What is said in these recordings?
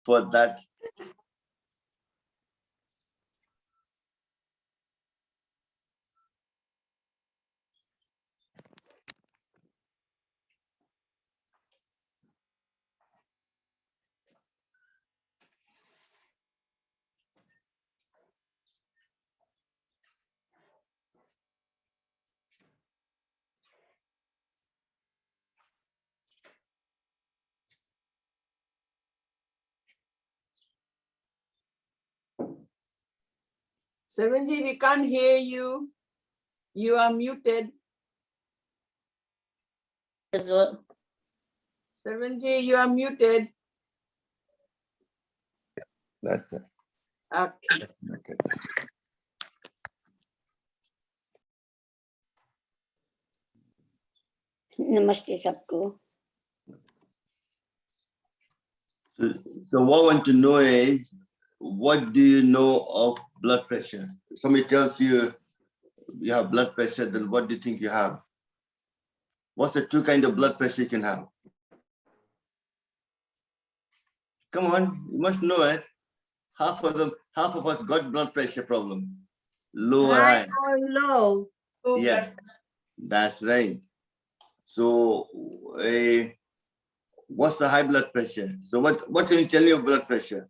for that. Serenji, we can't hear you. You are muted. As well. Serenji, you are muted. That's it. Okay. Okay. Namaste sabko. So what I want to know is, what do you know of blood pressure? If somebody tells you you have blood pressure, then what do you think you have? What's the two kinds of blood pressure you can have? Come on, you must know it. Half of us got blood pressure problem. Low or high. Or low. Yes, that's right. So what's the high blood pressure? So what can you tell me of blood pressure?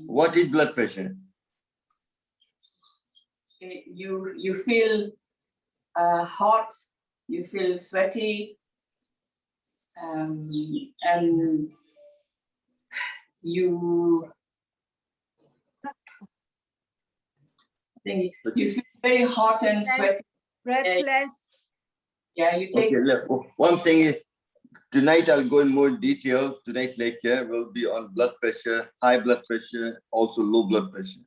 What is blood pressure? You feel hot, you feel sweaty, and you think you feel very hot and sweaty. Breathless. Yeah, you take. Okay, look, one thing is, tonight I'll go in more details. Tonight's lecture will be on blood pressure, high blood pressure, also low blood pressure.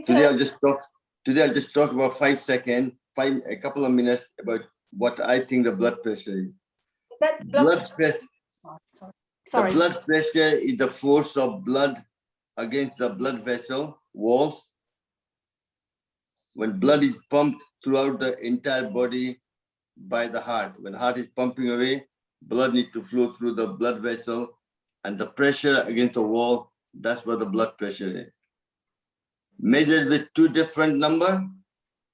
Today I'll just talk about 5 seconds, a couple of minutes about what I think the blood pressure is. Blood pressure. Sorry. The blood pressure is the force of blood against the blood vessel walls. When blood is pumped throughout the entire body by the heart, when the heart is pumping away, blood needs to flow through the blood vessel, and the pressure against the wall, that's what the blood pressure is. Measured with two different numbers.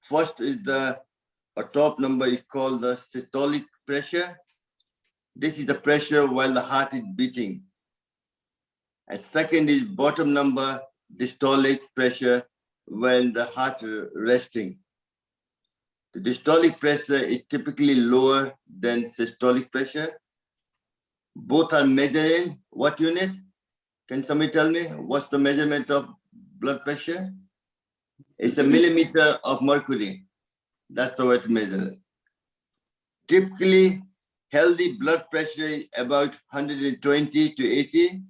First is a top number is called the systolic pressure. This is the pressure while the heart is beating. And second is bottom number, diastolic pressure, when the heart resting. The diastolic pressure is typically lower than systolic pressure. Both are measured in what unit? Can somebody tell me what's the measurement of blood pressure? It's a millimeter of mercury. That's the way to measure it. Typically, healthy blood pressure is about 120 to 80.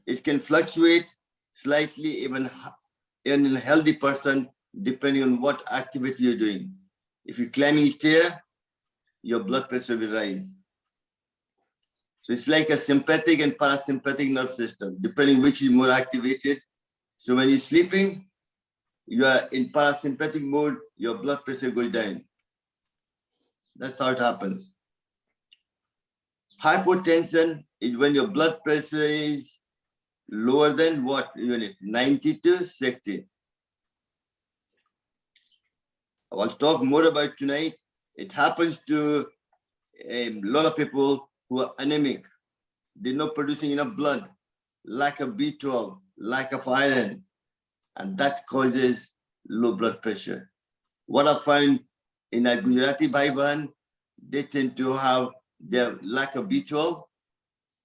It can fluctuate slightly even in a healthy person, depending on what activity you're doing. If you're climbing a stair, your blood pressure will rise. So it's like a sympathetic and parasympathetic nerve system, depending which is more activated. So when you're sleeping, you are in parasympathetic mode, your blood pressure goes down. That's how it happens. Hypotension is when your blood pressure is lower than what unit? 90 to 60. I'll talk more about tonight. It happens to a lot of people who are anemic. They're not producing enough blood, lack of B12, lack of iron, and that causes low blood pressure. What I find in a Gujarati Bhai, they tend to have their lack of B12,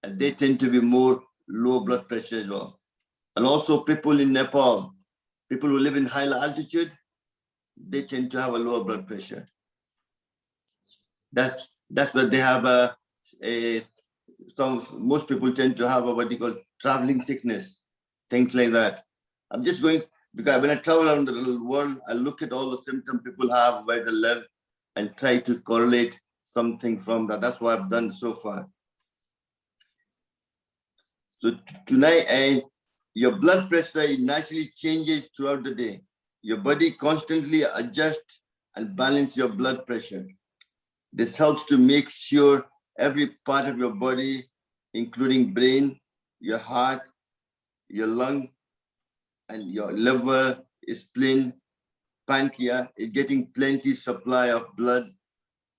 and they tend to be more low blood pressure as well. And also people in Nepal, people who live in high altitude, they tend to have a lower blood pressure. That's what they have most people tend to have what you call traveling sickness, things like that. I'm just going, because when I travel around the world, I look at all the symptoms people have, where they live, and try to correlate something from that. That's what I've done so far. So tonight, your blood pressure naturally changes throughout the day. Your body constantly adjusts and balances your blood pressure. This helps to make sure every part of your body including brain, your heart, your lung, and your liver, spleen, pancreas is getting plenty supply of blood,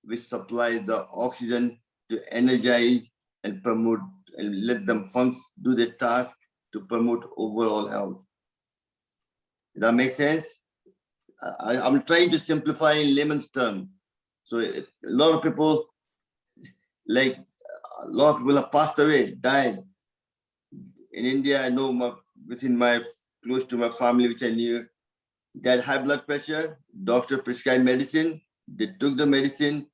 which supply the oxygen to energize and promote and let them function, do the task to promote overall health. Does that make sense? I'm trying to simplify in layman's terms. So a lot of people, have passed away, died. In India, I know close to my family, which I knew, they had high blood pressure. Doctor prescribed medicine. They took the medicine.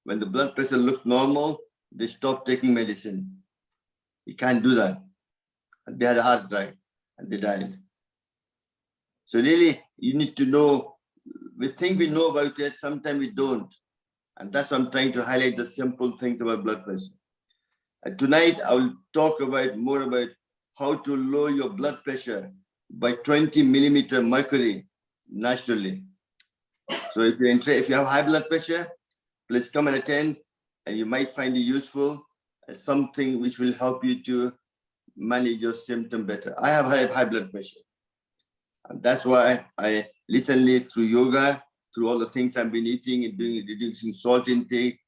When the blood pressure looked normal, they stopped taking medicine. You can't do that. And they had a heart attack and they died. So really, you need to know. We think we know about it, sometimes we don't. And that's why I'm trying to highlight the simple things about blood pressure. And tonight, I will talk more about how to lower your blood pressure by 20 millimeter mercury naturally. So if you have high blood pressure, please come and attend, and you might find it useful as something which will help you to manage your symptom better. I have high blood pressure. And that's why I recently, through yoga, through all the things I've been eating and doing, reducing salt intake,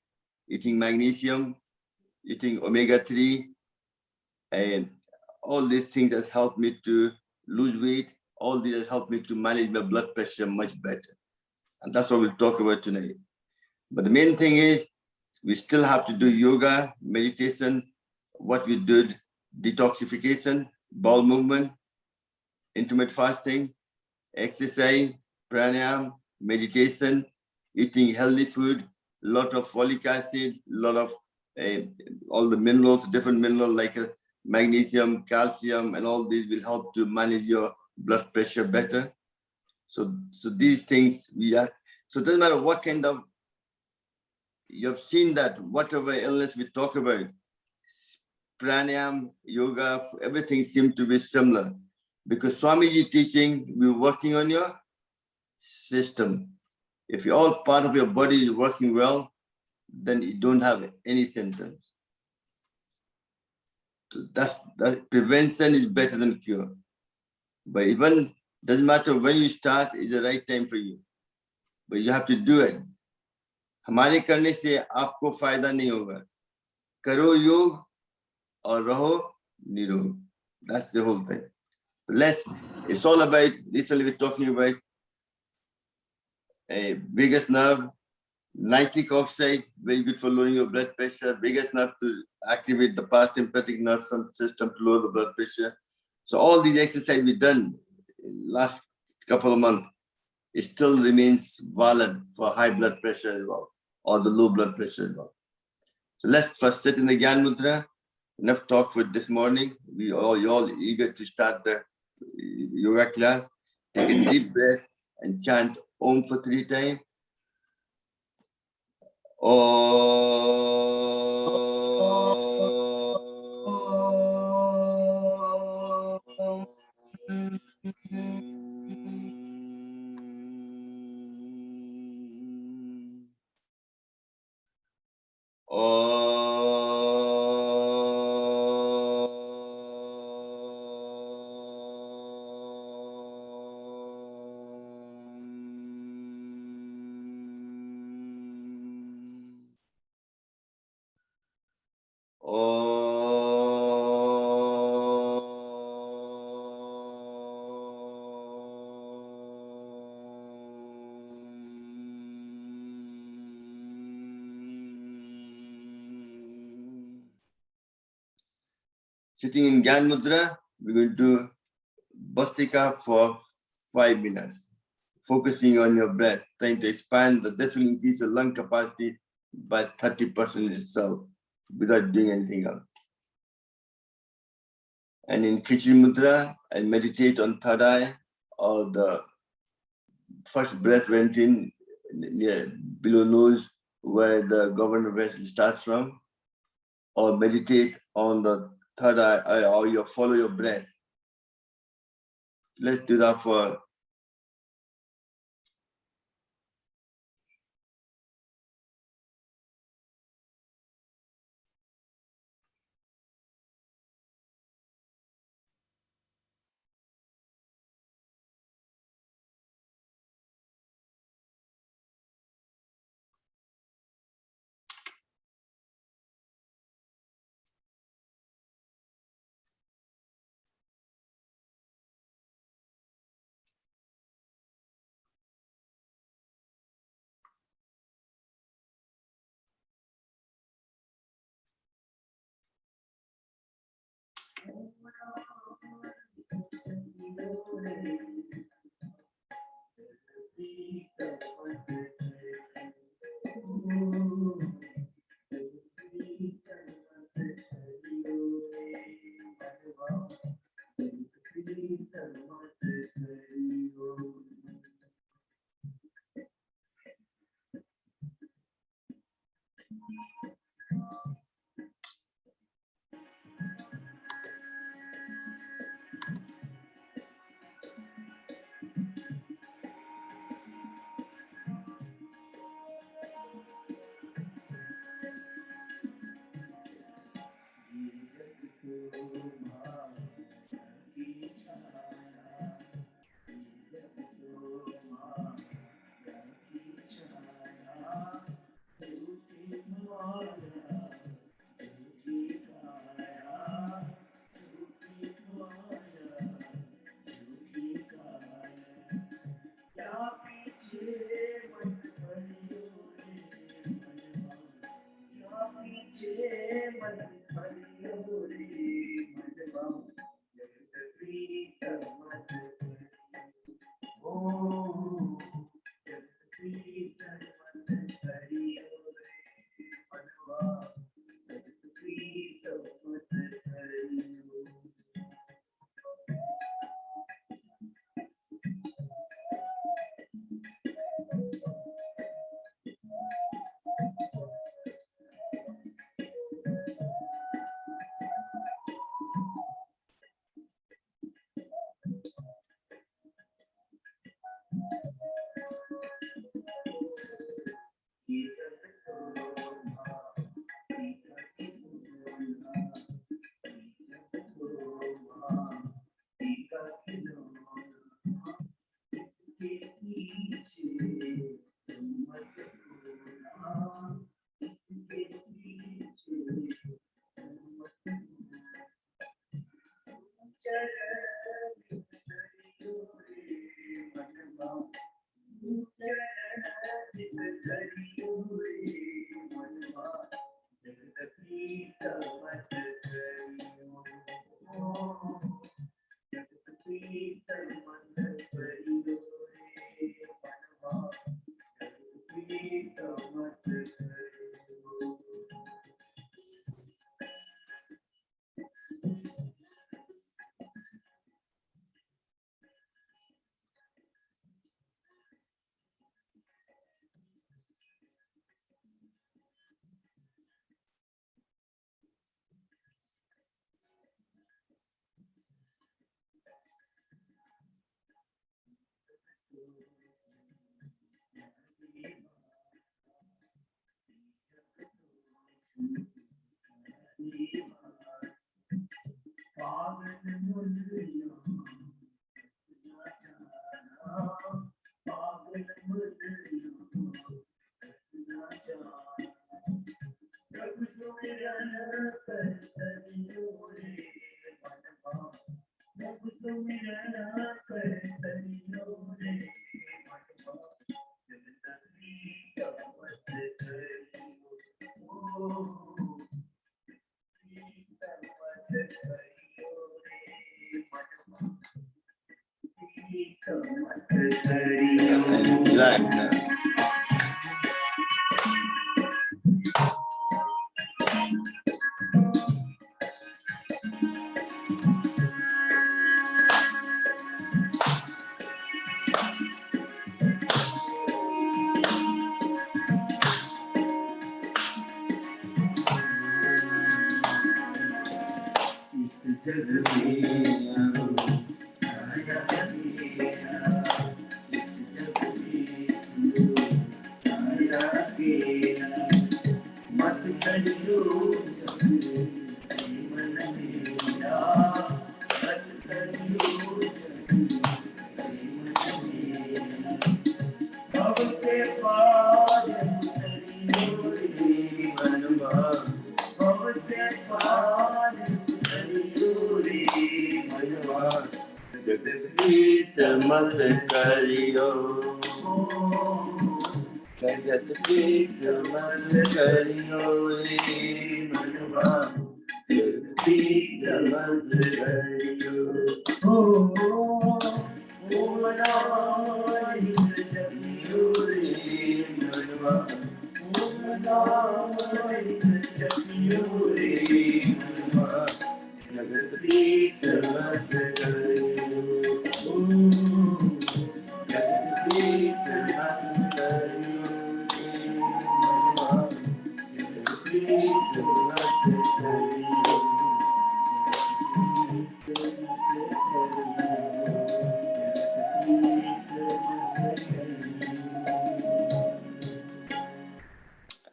eating magnesium, eating omega-3, and all these things has helped me to lose weight. All these has helped me to manage my blood pressure much better. And that's what we'll talk about tonight. But the main thing is, we still have to do yoga, meditation, what we did, detoxification, bowel movement, intermittent fasting, exercise, pranayama, meditation, eating healthy food, a lot of folic acid, a lot of all the minerals, different minerals like magnesium, calcium, and all these will help to manage your blood pressure better. So these things so it doesn't matter what kind of, you've seen that whatever illness we talk about, pranayama, yoga, everything seems to be similar. Because Swamiji teaching, we're working on your system. If all part of your body is working well, then you don't have any symptoms. So that prevention is better than cure. But even doesn't matter when you start, is the right time for you. But you have to do it. हमारे करने से आपको फायदा नहीं होगा. करो योग और रहो निरोग. That's the whole thing. It's all about, recently we're talking about a biggest nerve, nitric oxide, very good for lowering your blood pressure, biggest nerve to activate the parasympathetic nerve system to lower the blood pressure. So all these exercises we've done in last couple of months, it still remains valid for high blood pressure as well, or the low blood pressure as well. So let's first sit in the Gyan Mudra. Enough talk for this morning. You're all eager to start the yoga class. Take a deep breath and chant Om for 3 times. Sitting in Gyan Mudra, we're going to Bhastika for 5 minutes, focusing on your breath, trying to expand this will increase your lung capacity by 30% itself without doing anything else. And in Khichdi Mudra, I meditate on third eye, or the first breath went in near below nose where the governor vessel starts from, or meditate on the third eye, or you follow your breath. Let's do that for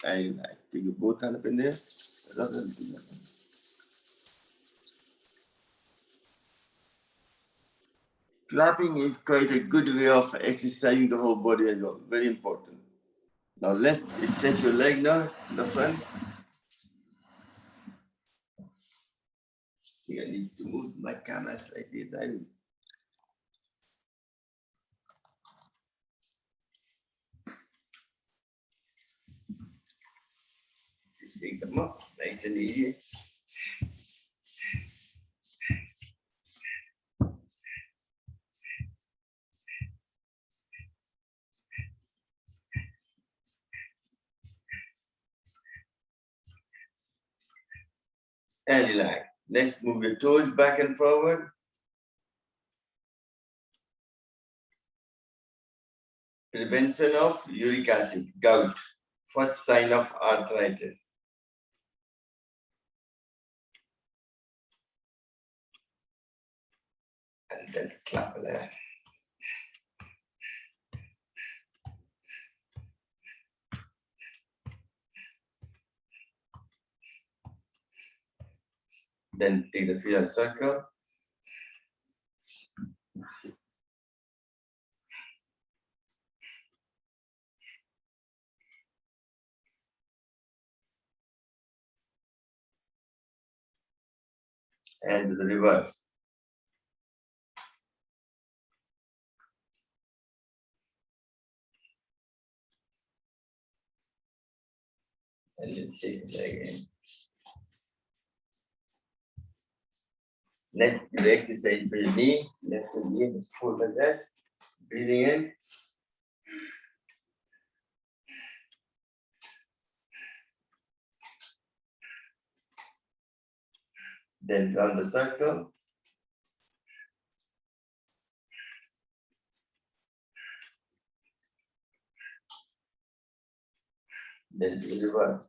And I take you both hand up in there. Clapping is quite a good way of exercising the whole body as well. Very important. Now let's stretch your leg now in the front. I think I need to move my camera slightly. Right? Shake them up, nice and easy. And relax. Next, move your toes back and forward. Prevention of uric acid, gout, first sign of arthritis. And then clap there. Then take the feet and circle. And the reverse. And then take it again. Next, do the exercise for your knee. Left knee, just fold like that. Breathing in. Then round the circle. Then do the reverse.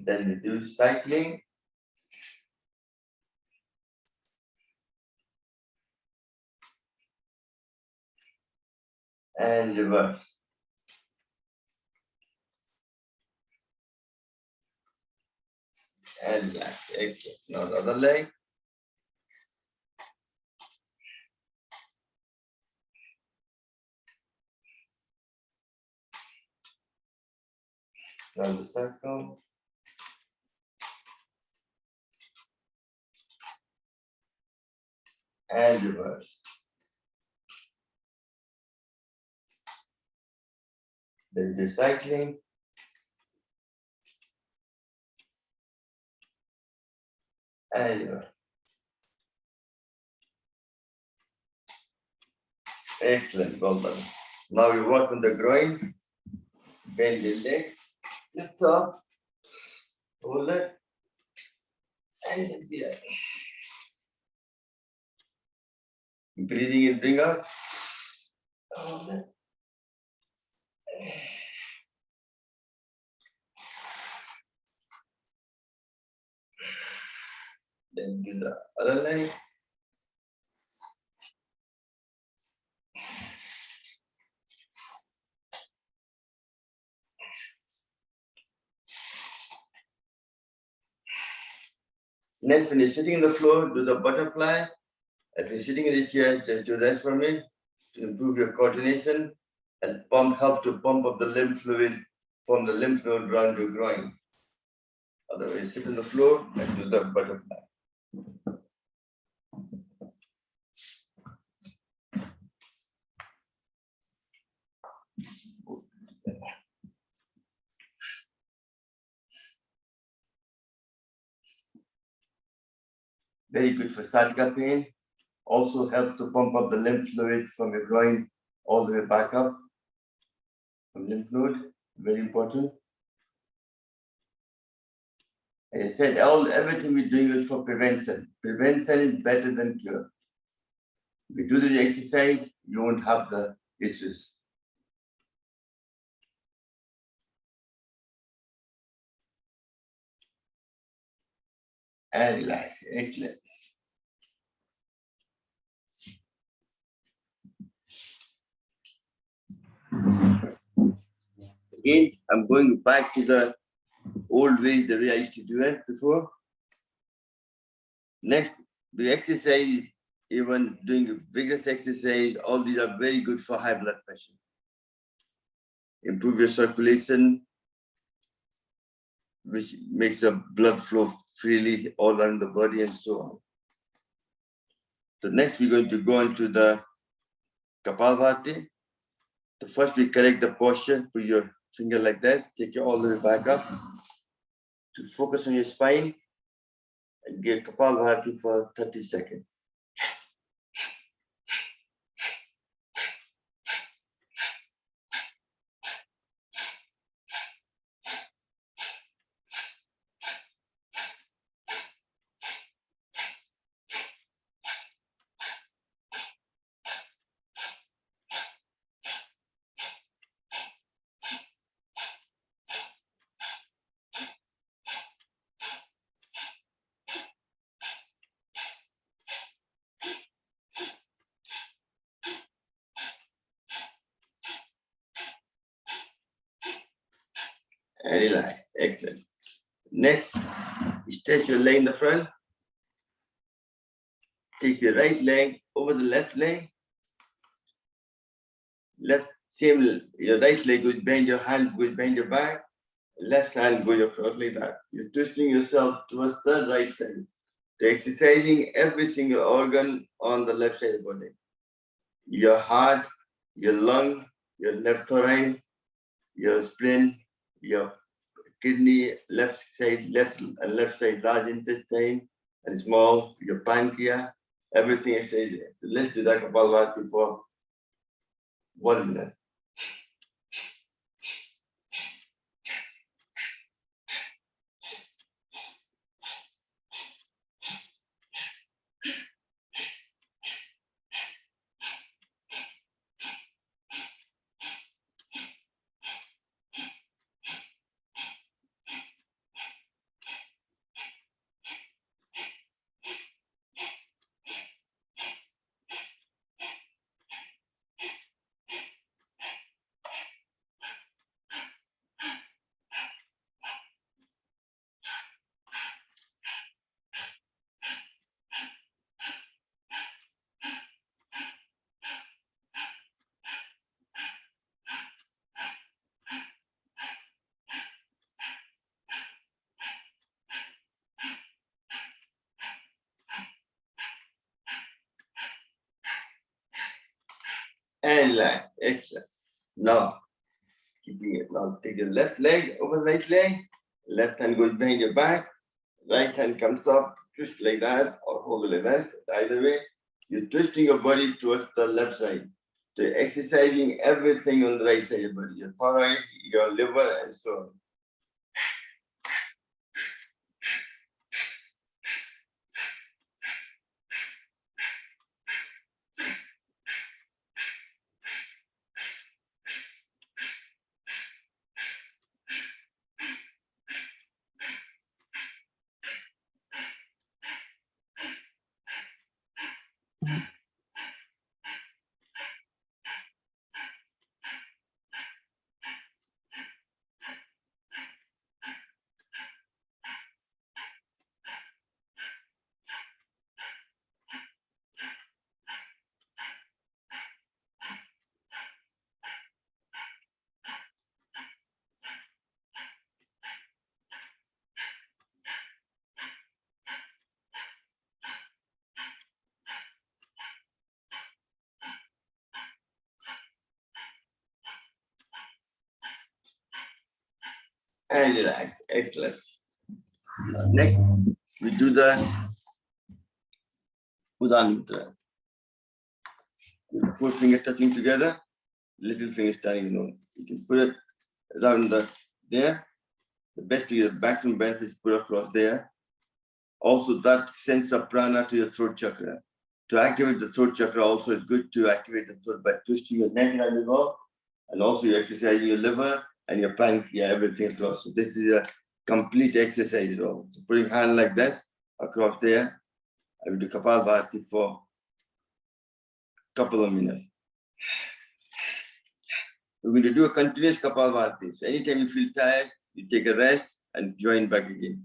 Then we do cycling. And reverse. And relax. Excellent. Now the other leg. Round the circle. And reverse. Then do cycling. And reverse. Excellent, well done. Now we work on the groin. Bend the leg. Lift up. Hold it. And just be there. Breathing in, bring out. Hold it. Then do the other leg. Next, when you're sitting on the floor, do the butterfly. If you're sitting in the chair, just do that for me to improve your coordination and help to pump up the lymph fluid from the lymph node around your groin. Otherwise, sit on the floor and do the butterfly. Very good for sciatica pain. Also helps to pump up the lymph fluid from your groin all the way back up. From lymph node, very important. As I said, everything we're doing is for prevention. Prevention is better than cure. If you do the exercise, you won't have the issues. And relax. Excellent. Again, I'm going back to the old way, the way I used to do it before. Next, the exercise, even doing vigorous exercise, all these are very good for high blood pressure. Improve your circulation, which makes the blood flow freely all around the body and so on. So next, we're going to go into the Kapalbhati. So first, we correct the posture, put your finger like this, take it all the way back up to focus on your spine and get Kapalbhati for 30 seconds. And relax. Excellent. Next, stretch your leg in the front. Take your right leg over the left leg. Your right leg goes behind your hand, goes behind your back. Left hand goes across like that. You're twisting yourself towards the right side. You're exercising every single organ on the left side of the body. Your heart, your lung, your left thorax, your spleen, your kidney, left side, large intestine, and small, your pancreas, everything exercise. Let's do that Kapalbhati for 1 minute. And relax. Excellent. Now, keeping it. Now, take your left leg over the right leg. Left hand goes behind your back. Right hand comes up, twist like that, or hold it like this. Either way, you're twisting your body towards the left side. So you're exercising everything on the right side of your body. Your thyroid, your liver, and so on. And relax. Excellent. Next, we do the Udana Mudra. Four fingers touching together, little finger standing alone. You can put it around there. The best is the maximum benefit is put across there. Also, that sends a prana to your throat chakra. To activate the throat chakra, also is good to activate the throat by twisting your neck around the wall, and also you're exercising your liver and your pancreas, everything across. So this is a complete exercise. So putting hand like this across there, I will do Kapalbhati for a couple of minutes. We're going to do a continuous Kapalbhati. So anytime you feel tired, you take a rest and join back again.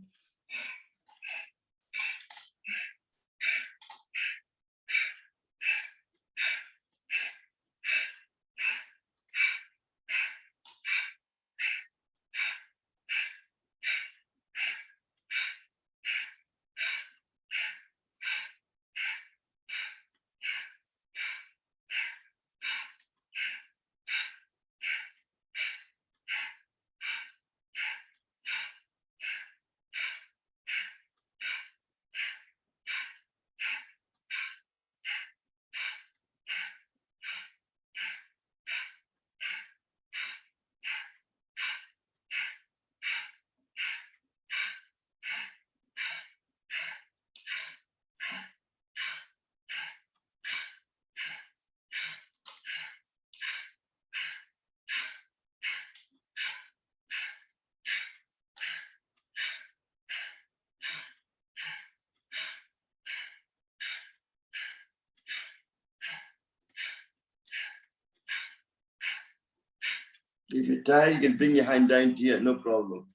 If you're tired, you can bring your hand down to here, no problem.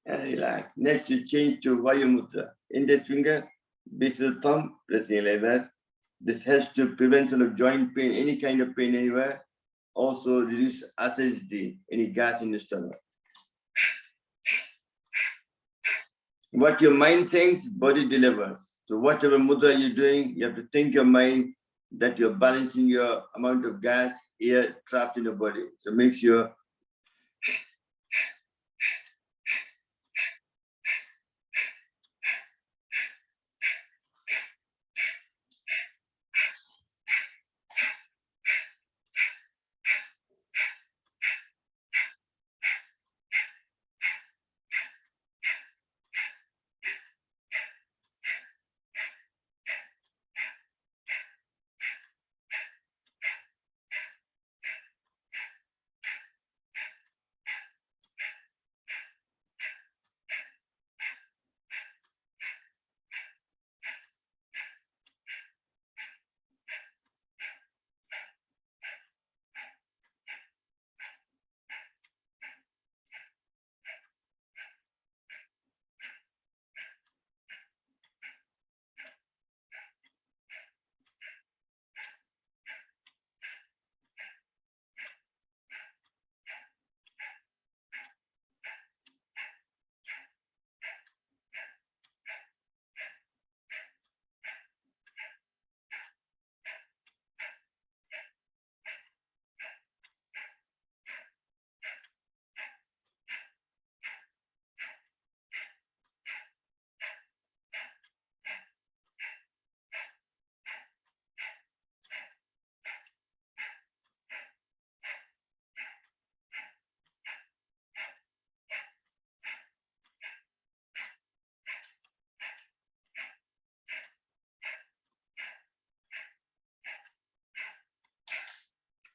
And relax. Next, you change to Vayu Mudra. Index finger, base of the thumb, pressing like this. This helps to prevention of joint pain, any kind of pain anywhere. Also reduce acidity, any gas in the stomach. What your mind thinks, body delivers. So whatever mudra you're doing, you have to think your mind that you're balancing your amount of gas, air trapped in your body. So make sure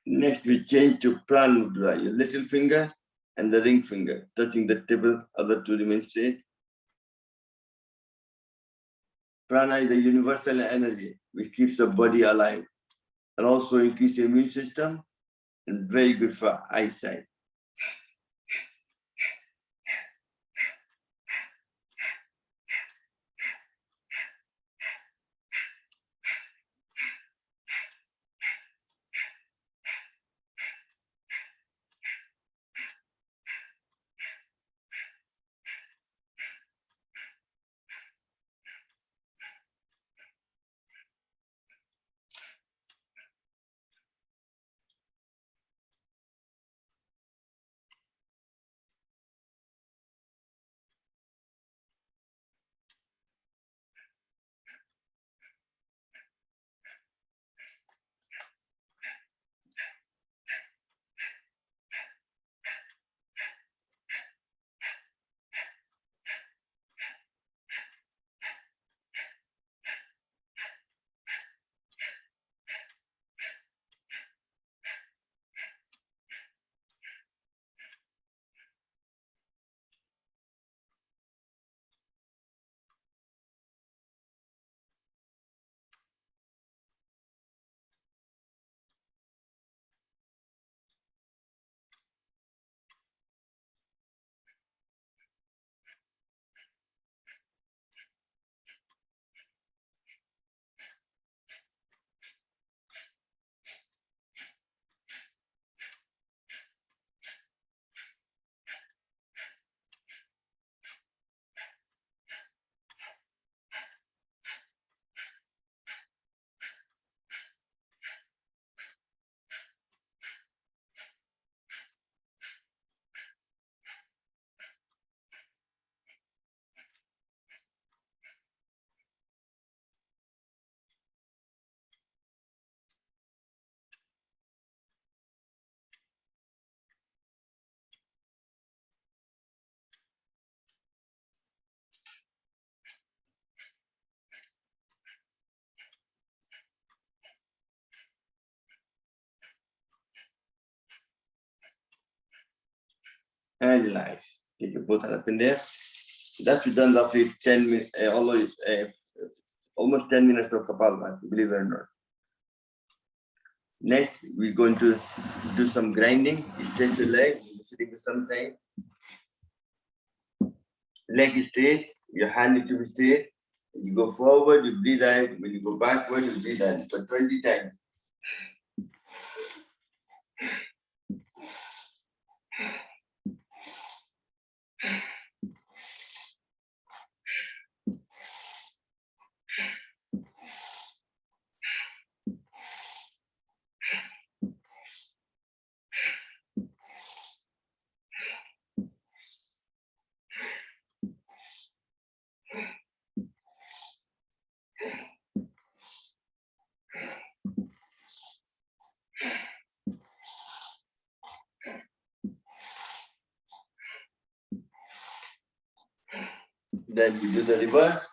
next we change to Pran Mudra, your little finger and the ring finger, touching the table, other two remain straight. Prana is the universal energy which keeps the body alive and also increase the immune system and very good for eyesight. relax. Take your both hand up in there. That's done roughly 10 minutes, almost 10 minutes of Kapalbhati, believe it or not. Next, we're going to do some grinding. You stretch your leg, you're sitting for some time. Leg is straight, your hand needs to be straight. You go forward, you breathe out. When you go backward, you breathe out for 20 times. Then we do the reverse.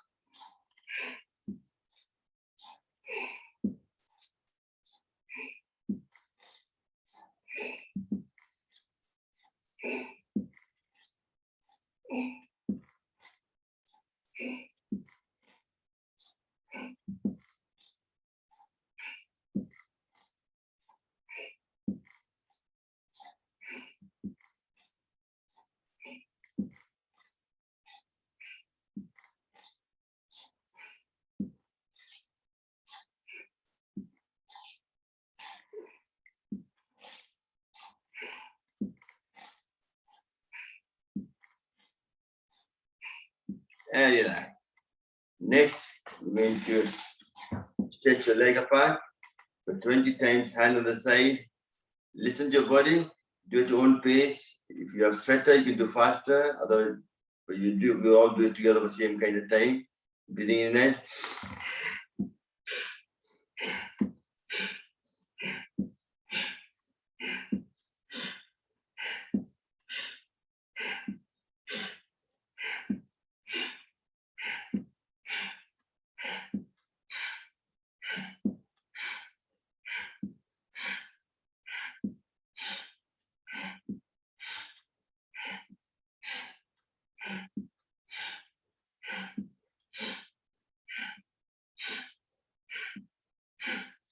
And relax. Next, we're going to stretch your leg apart for 20 times, hand on the side. Listen to your body, do it at your own pace. If you have sweater, you can do faster. Otherwise, but we all do it together at the same kind of time. Breathing in and out.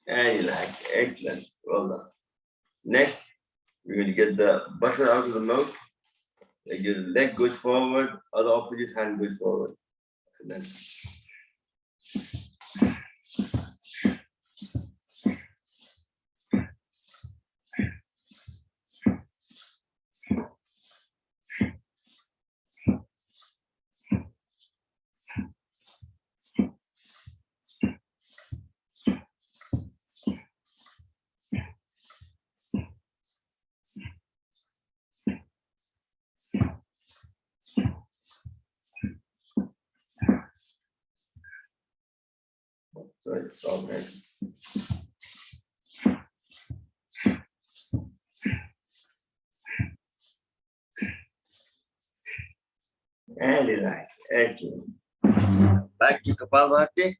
And relax. Excellent. Well done. Next, we're going to get the butter out of the mouth. Like your leg goes forward, other opposite hand goes forward. And then sorry, stop right. And relax. Excellent. Back to Kapalbhati.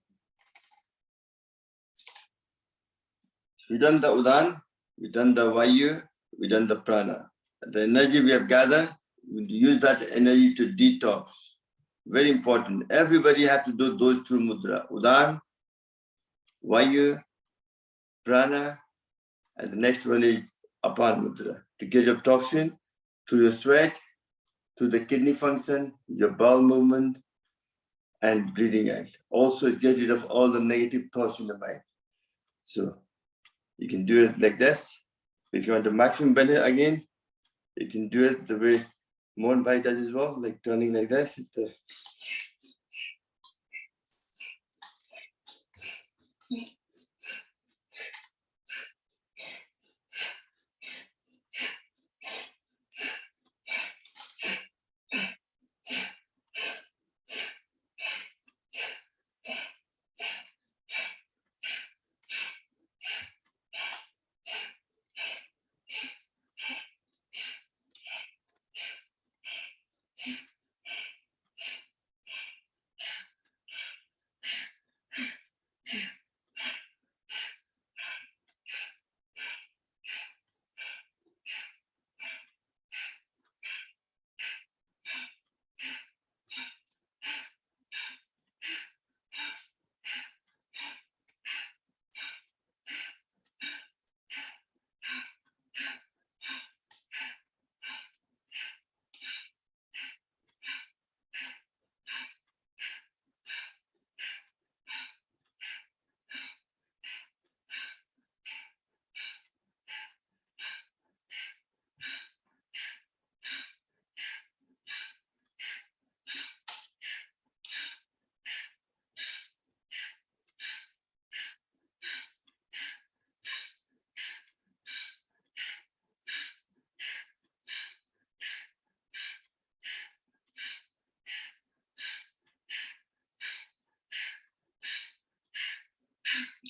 We've done the Udan, we've done the Vayu, we've done the Prana. The energy we have gathered, we use that energy to detox. Very important. Everybody has to do those two mudra. Udan, Vayu, Prana, and the next one is Apan mudra. To get your toxin through your sweat, through the kidney function, your bowel movement, and breathing out. Also get rid of all the negative thoughts in the mind. So you can do it like this. If you want the maximum benefit again, you can do it the way Mohan Bhai does as well, like turning like this.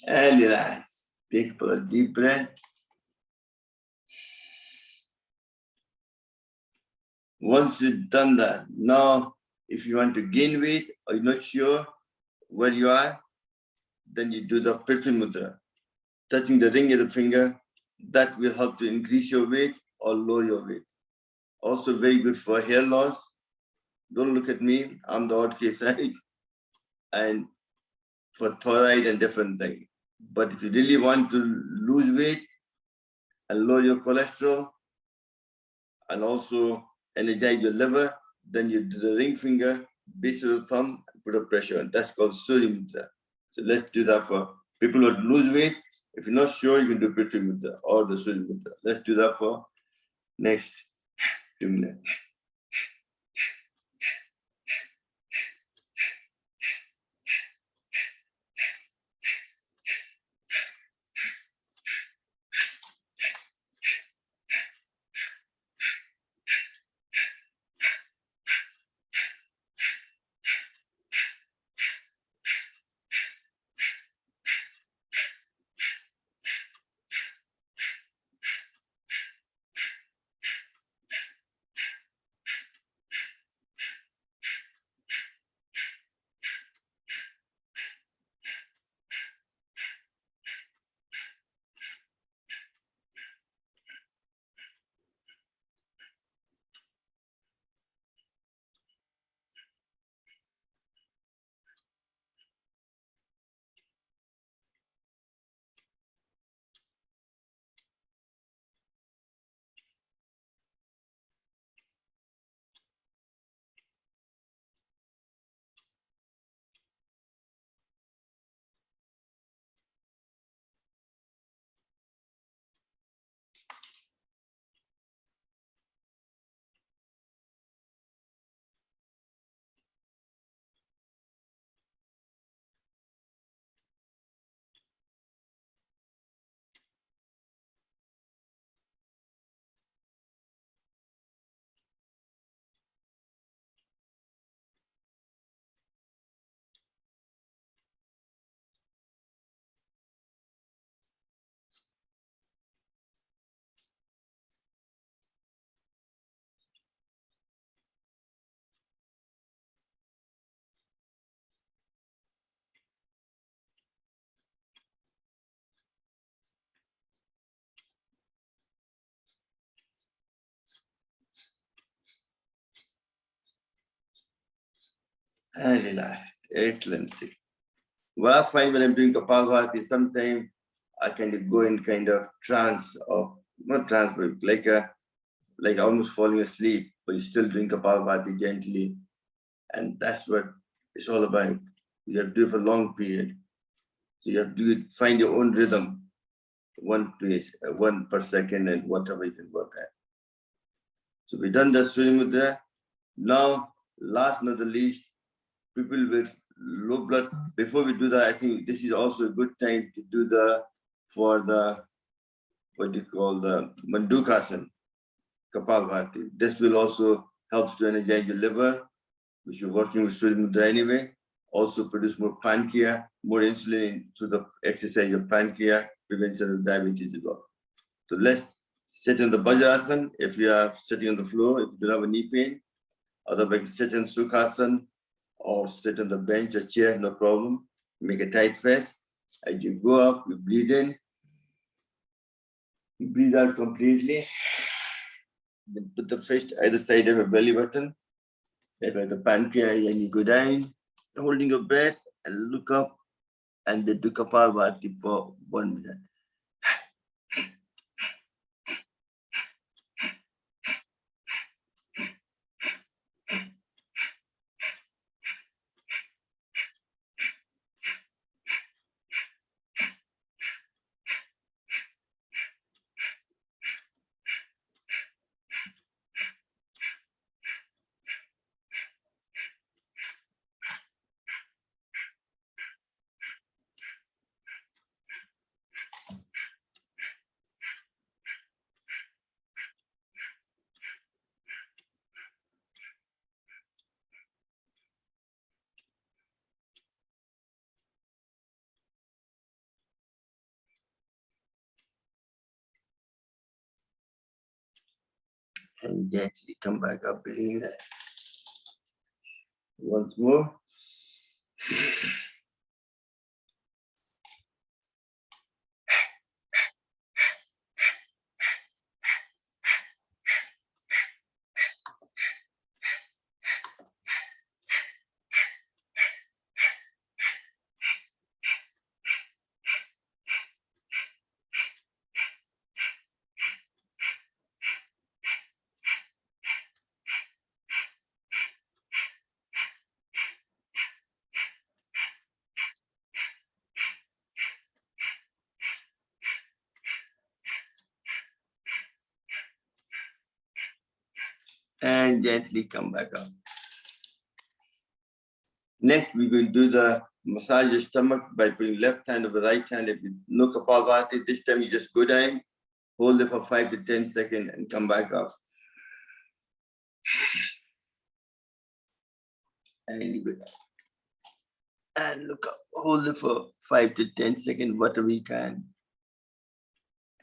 And relax. Take a deep breath. Once you've done that, now if you want to gain weight or you're not sure where you are, then you do the Prithvi Mudra, touching the ring of the finger. That will help to increase your weight or lower your weight. Also very good for hair loss. Don't look at me, I'm the odd case, right? And for thyroid and different things. But if you really want to lose weight and lower your cholesterol and also energize your liver, then you do the ring finger, base of the thumb, and put a pressure on. That's called Surya Mudra. So let's do that for people who want to lose weight. If you're not sure, you can do Prithvi Mudra or the Surya Mudra. Let's do that for next 2 minutes. And relax. Excellent. What I find when I'm doing Kapalbhati, sometimes I kind of go in kind of trance, or not trance, but like almost falling asleep, but you're still doing Kapalbhati gently. And that's what it's all about. You have to do it for a long period. So you have to find your own rhythm, one place, one per second, and whatever you can work at. So we've done the Surya Mudra. Now, last but not the least, people with low blood, before we do that, I think this is also a good time to do what you call the Mandukasana, Kapalbhati. This will also help to energize your liver, which you're working with Surya Mudra anyway. Also produce more pancreas, more insulin to the exercise of pancreas, prevention of diabetes as well. So let's sit in the Vajrasana if you are sitting on the floor, if you don't have a knee pain. Otherwise, sit in Sukhasana or sit on the bench or chair, no problem. Make a tight fist. As you go up, you breathe in. You breathe out completely. Then put the fist either side of your belly button. Then by the pancreas, and you go down, holding your breath and look up, and then do Kapalbhati for 1 minute. And gently come back up, breathing that. Once more. And gently come back up. Next, we're going to do the massage your stomach by putting left hand over right hand. If you no Kapalbhati, this time you just go down, hold it for 5 to 10 seconds and come back up. And you go down. And look up, hold it for 5 to 10 seconds, whatever you can.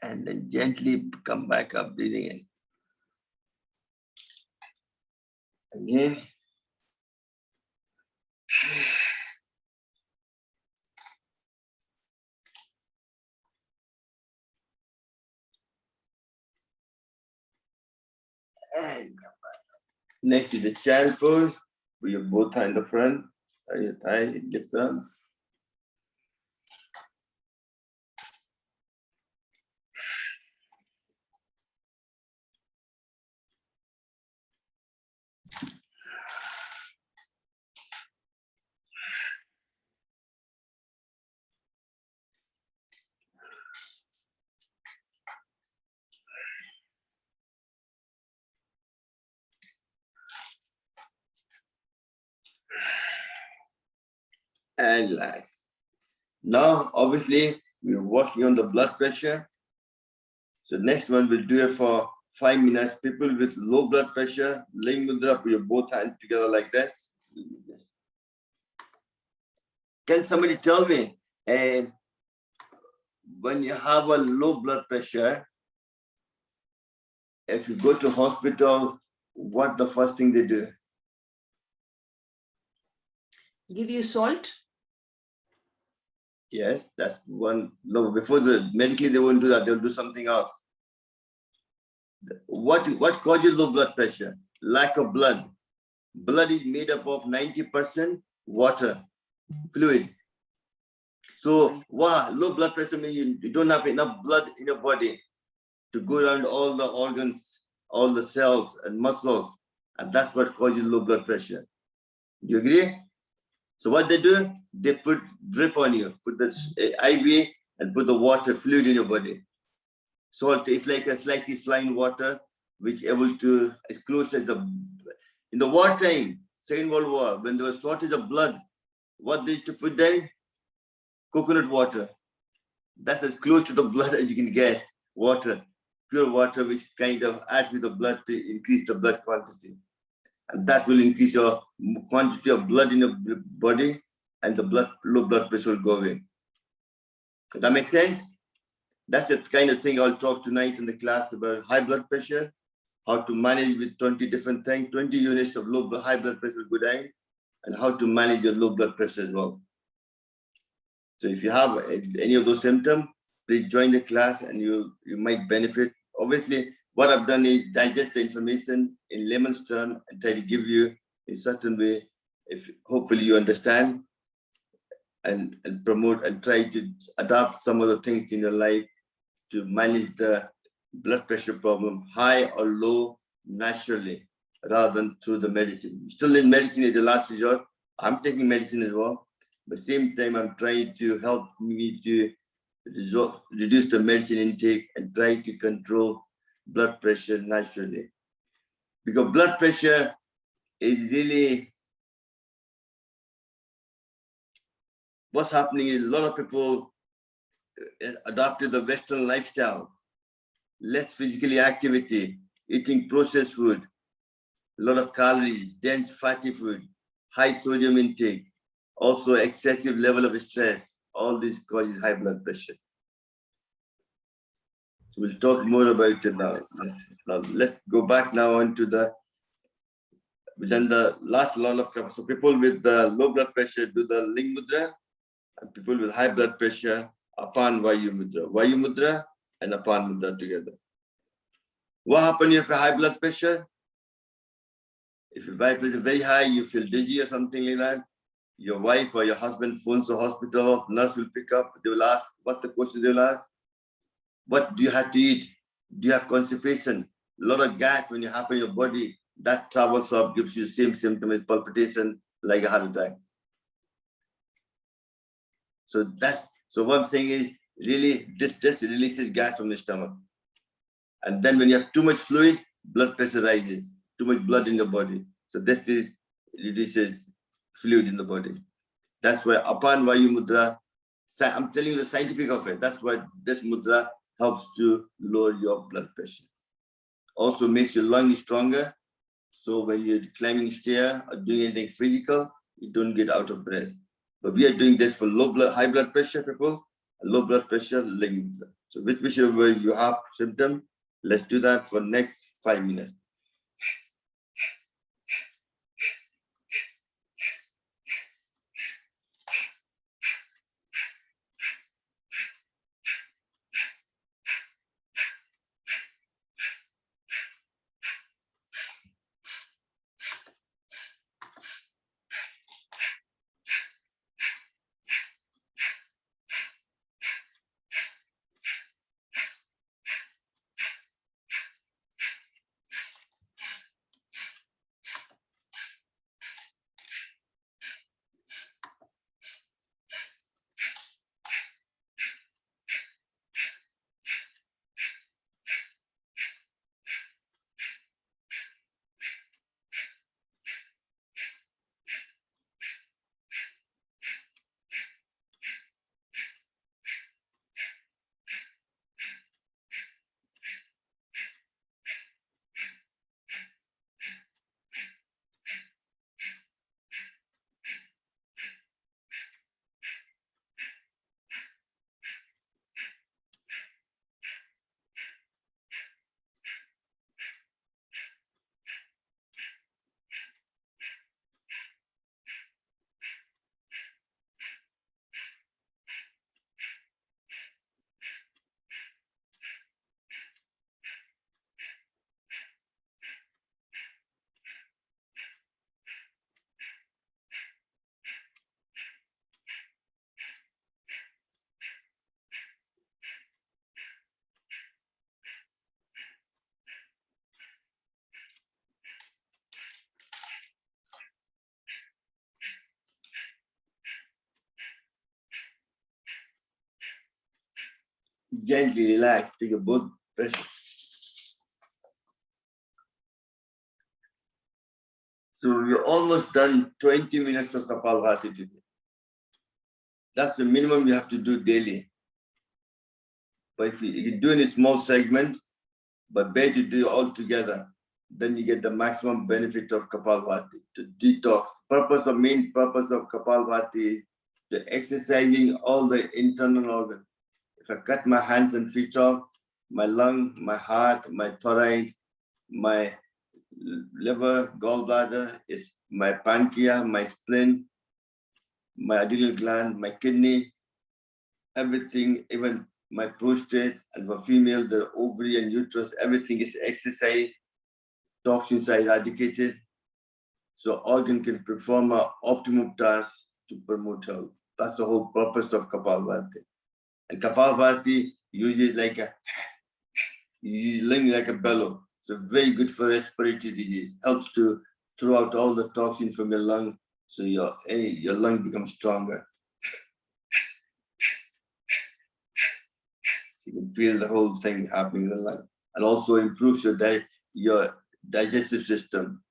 And then gently come back up, breathing in. Again. And come back up. Next is the child pose, with your both hands in the front, your thigh, lift up. And relax. Now, obviously, we're working on the blood pressure. So next one, we'll do it for 5 minutes. People with low blood pressure, laying mudra, put your both hands together like this. Can somebody tell me, when you have a low blood pressure, if you go to hospital, what the first thing they do? Give you salt? Yes, that's one. No, before medically they won't do that. They'll do something else. What causes low blood pressure? Lack of blood. Blood is made up of 90% water, fluid. So, low blood pressure means you don't have enough blood in your body to go around all the organs, all the cells and muscles, and that's what causes low blood pressure. Do you agree? So what they do, they put drip on you, put the IV and put the water fluid in your body. Salt is like a slightly saline water, which able to, as close as in the wartime, Second World War, when there was shortage of blood, what they used to put down? Coconut water. That's as close to the blood as you can get, water, pure water, which kind of adds with the blood to increase the blood quantity. And that will increase your quantity of blood in your body, and the low blood pressure will go away. Does that make sense? That's the kind of thing I'll talk tonight in the class about high blood pressure, how to manage with 20 different things, 20 units of high blood pressure will go down, and how to manage your low blood pressure as well. So if you have any of those symptoms, please join the class and you might benefit. Obviously, what I've done is digest the information in layman's term and try to give you in a certain way, if hopefully you understand and promote and try to adapt some of the things in your life to manage the blood pressure problem, high or low, naturally, rather than through the medicine. Still in medicine is the last resort. I'm taking medicine as well. But at the same time, I'm trying to help me to reduce the medicine intake and try to control blood pressure naturally. Because blood pressure is really, what's happening is a lot of people adopted the Western lifestyle, less physical activity, eating processed food, a lot of calories, dense fatty food, high sodium intake, also excessive level of stress. All this causes high blood pressure. So we'll talk more about it now. Now let's go back now onto we've done the last level of kapha. So people with the low blood pressure do the ling mudra, and people with high blood pressure apan vayu mudra. Vayu mudra and apan mudra together. What happens if you have high blood pressure? If your blood pressure is very high, you feel dizzy or something like that, your wife or your husband phones the hospital, nurse will pick up, they will ask, what's the question they will ask? What do you have to eat? Do you have constipation? A lot of gas when you happen in your body, that travels up, gives you the same symptom as palpitation, like a heart attack. So what I'm saying is, really, this releases gas from the stomach. And then when you have too much fluid, blood pressure rises, too much blood in the body. So this reduces fluid in the body. That's why Apan Vayu Mudra, I'm telling you the scientific of it. That's why this mudra helps to lower your blood pressure. Also makes your lungs stronger. So when you're climbing stair or doing anything physical, you don't get out of breath. But we are doing this for high blood pressure people, low blood pressure, ling mudra. So whichever you have symptom, let's do that for next 5 minutes. Gently relax, take a blood pressure. So we're almost done 20 minutes of Kapalbhati today. That's the minimum you have to do daily. But if you do in a small segment, but better to do it all together, then you get the maximum benefit of Kapalbhati, to detox. Main purpose of Kapalbhati is to exercising all the internal organs. If I cut my hands and feet off, my lung, my heart, my thyroid, my liver, gallbladder, is my pancreas, my spleen, my adrenal gland, my kidney, everything, even my prostate, and for female, the ovary and uterus, everything is exercised, toxins are eradicated, so organ can perform an optimum task to promote health. That's the whole purpose of Kapalbhati. And Kapalbhati uses like a bellow. So very good for respiratory disease. Helps to throw out all the toxins from your lung, so your lung becomes stronger. You can feel the whole thing happening in the lung, and also improves your digestive system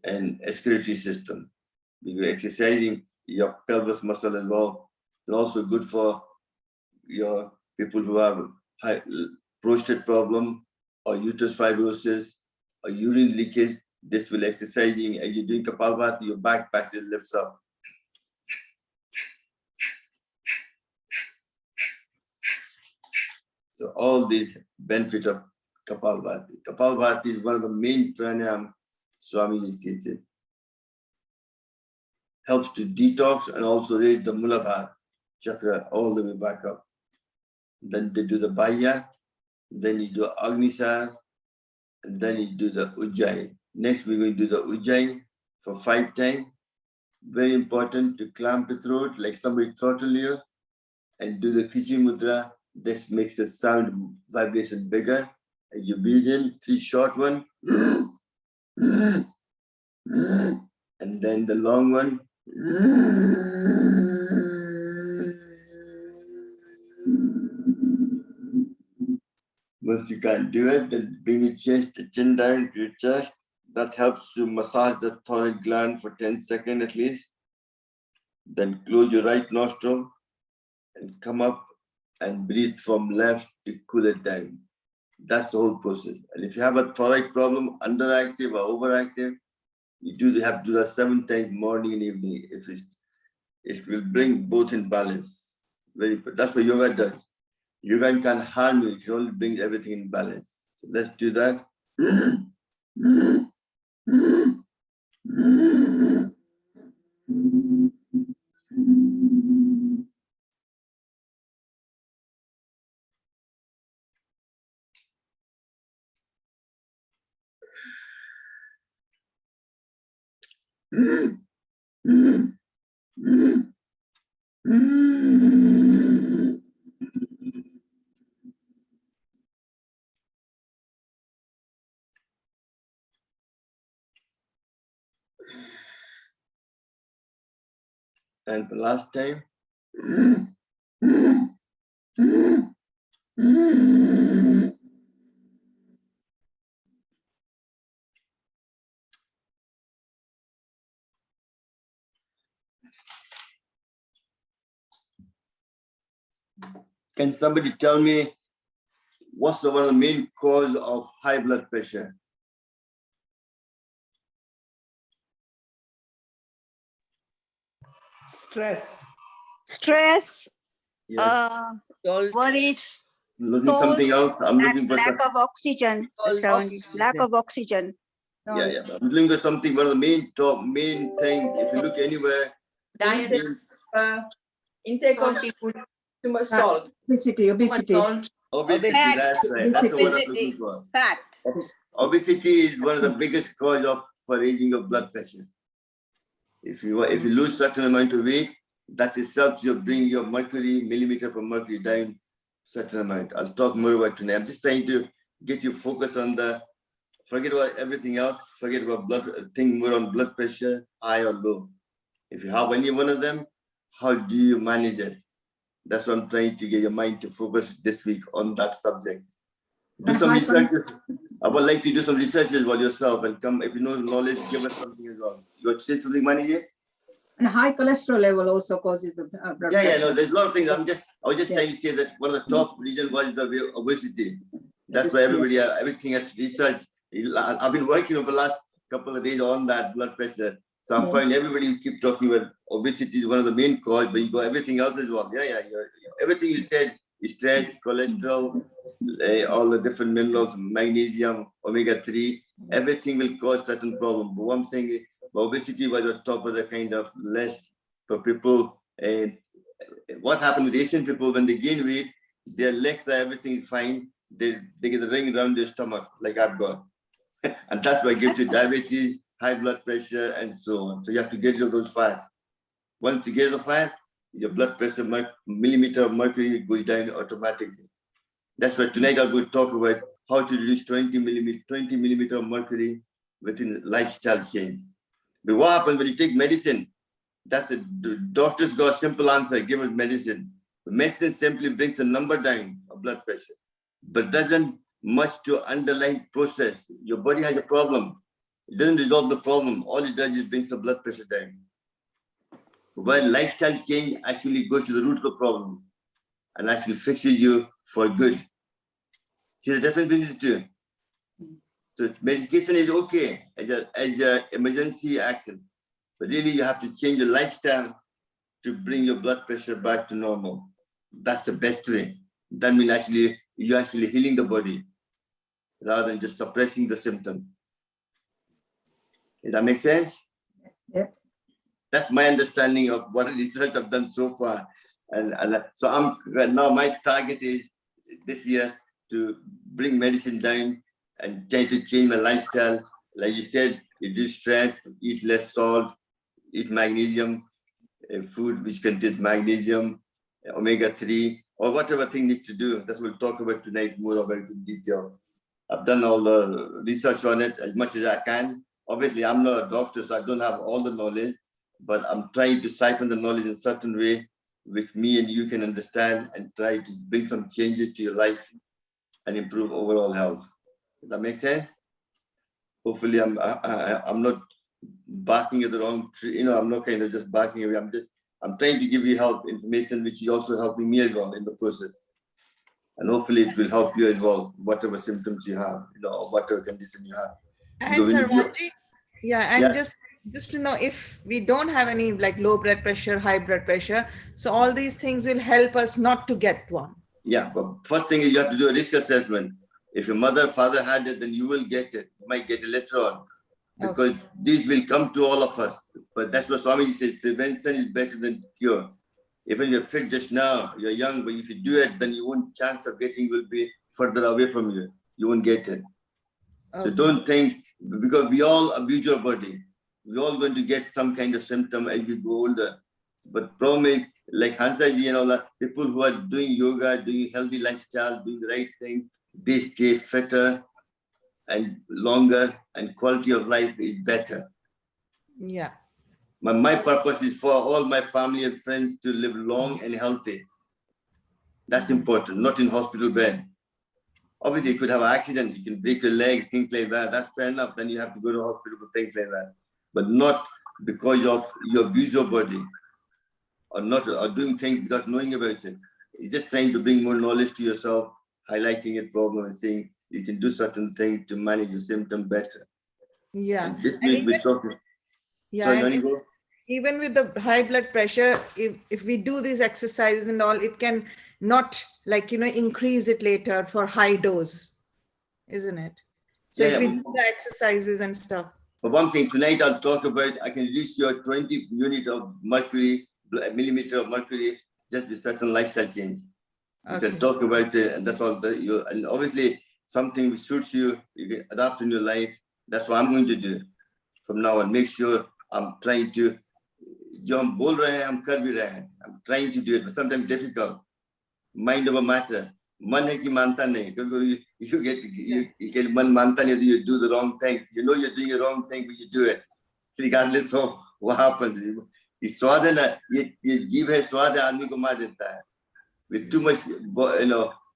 and excretory system. You're exercising your pelvis muscle as well. It's also good for your people who have high prostate problem or uterus fibrosis or urine leakage. This will exercising as you're doing Kapalbhati, your back passage lifts up. So all these benefit of Kapalbhati. Kapalbhati is one of the main pranayam Swamiji's teaching. Helps to detox and also raise the Muladhara chakra all the way back up. Then they do the Bahya, then you do Agnisar, and then you do the Ujjayi. Next we're going to do the Ujjayi for 5 times. Very important to clamp the throat like somebody throttle you, and do the Kichi Mudra. This makes the sound vibration bigger. As you breathe in, 3 short one, and then the long one. Once you can't do it, then bring your chin down to your chest. That helps to massage the thyroid gland for 10 seconds at least. Then close your right nostril and come up and breathe from left to cool it down. That's the whole process. And if you have a thyroid problem, underactive or overactive, you have to do that 7 times morning and evening. It will bring both in balance. That's what yoga does. Yoga can't harm you, it can only bring everything in balance. So let's do that. And the last time. Can somebody tell me what's one of the main cause of high blood pressure? Stress. Stress, Yes. worries, Looking something else. I'm looking for lack of oxygen. Lack of oxygen. yeah. I'm looking for something. One of the main thing. If you look anywhere, Diet, intake of too much salt. Obesity. obesity. That's right. That's the word I'm looking for. Fat. Obesity is one of the biggest cause for raising of blood pressure. If you lose certain amount of weight, that itself will bring your mercury, millimeter per mercury down certain amount. I'll talk more about tonight. I'm just trying to get you focused on forget about everything else, forget about think more on blood pressure, high or low. If you have any one of them, how do you manage it? That's what I'm trying to get your mind to focus this week on that subject. Do some researches. I would like to do some researches about yourself and come, if you know knowledge, give us something as well. You got to say something, Maniji? And high cholesterol level also causes the blood pressure. Yeah, no, there's a lot of things. I was just trying to say that one of the top reasons was the obesity. That's why everything has research. I've been working over the last couple of days on that blood pressure. So I find everybody keep talking about obesity is one of the main cause, but you got everything else as well. Yeah. Everything you said, stress, cholesterol, all the different minerals, magnesium, omega-3, everything will cause certain problem. But what I'm saying is, obesity was on top of the kind of list for people. And what happened with Asian people, when they gain weight, their legs are everything is fine. They get a ring around their stomach, like I've got. And that's what gives you diabetes, high blood pressure, and so on. So you have to get rid of those fats. Once you get rid of the fat, your blood pressure, millimeter of mercury goes down automatically. That's why tonight I'm going to talk about how to reduce 20 millimeter of mercury within lifestyle change. But what happens when you take medicine? The doctor's got a simple answer, give us medicine. The medicine simply brings the number down of blood pressure, but doesn't much to underlying process. Your body has a problem. It doesn't resolve the problem. All it does is brings the blood pressure down. While lifestyle change actually goes to the root of the problem and actually fixes you for good. See the difference between the two? So medication is okay as an emergency action, but really you have to change your lifestyle to bring your blood pressure back to normal. That's the best way. that means actually you're actually healing the body rather than just suppressing the symptom. Does that make sense? Yeah. That's my understanding of what research I've done so far. And so now my target is this year to bring medicine down and try to change my lifestyle. Like you said, reduce stress, eat less salt, eat magnesium, food which contains magnesium, omega-3, or whatever thing need to do. That's what we'll talk about tonight, more about it in detail. I've done all the research on it as much as I can. Obviously, I'm not a doctor, so I don't have all the knowledge, but I'm trying to siphon the knowledge in a certain way, which me and you can understand, and try to bring some changes to your life and improve overall health. Does that make sense? Hopefully, I'm not barking at the wrong tree. I'm not kind of just barking away. I'm trying to give you help information, which is also helping me as well in the process. And hopefully it will help you as well, whatever symptoms you have, or whatever condition you have. And sir, and Yeah. just to know, if we don't have any like low blood pressure, high blood pressure, so all these things will help us not to get one. Yeah, but first thing is you have to do a risk assessment. If your mother, father had it, then you will get it. You might get it later on, because these will come to all of us. But that's what Swami says, prevention is better than cure. Even you're fit just now, you're young, but if you do it, then you won't chance of getting will be further away from you. You won't get it. So don't think, because we all abuse your body. We're all going to get some kind of symptom as we go older. But problem is, like Hansaji and all that, people who are doing yoga, doing healthy lifestyle, doing the right thing, they stay fitter and longer, and quality of life is better. Yeah. My purpose is for all my family and friends to live long and healthy. That's important, not in hospital bed. Obviously, you could have an accident, you can break your leg, things like that. That's fair enough. Then you have to go to hospital for things like that. But not because of you abuse your body, or doing things without knowing about it. It's just trying to bring more knowledge to yourself, highlighting a problem and saying you can do certain things to manage your symptom better. Yeah. And this week we talk. Even with the high blood pressure, if we do these exercises and all, it can not increase it later for high dose, isn't it? So if we do the exercises and stuff. But one thing, tonight I'll talk about, I can reduce your 20 unit of mercury, millimeter of mercury, just with certain lifestyle change. We can talk about it, and that's all. And obviously, something which suits you, you can adapt in your life. That's what I'm going to do from now on. Make sure I'm trying to, I'm trying to do it, but sometimes difficult. Mind over matter. Man hai ki manta nahi. You get man manta nahi, you do the wrong thing. You know you're doing the wrong thing, but you do it, regardless of what happens. It's swad hai na, ye jeev hai, swad hai, aadmi ko maar deta hai. With too much,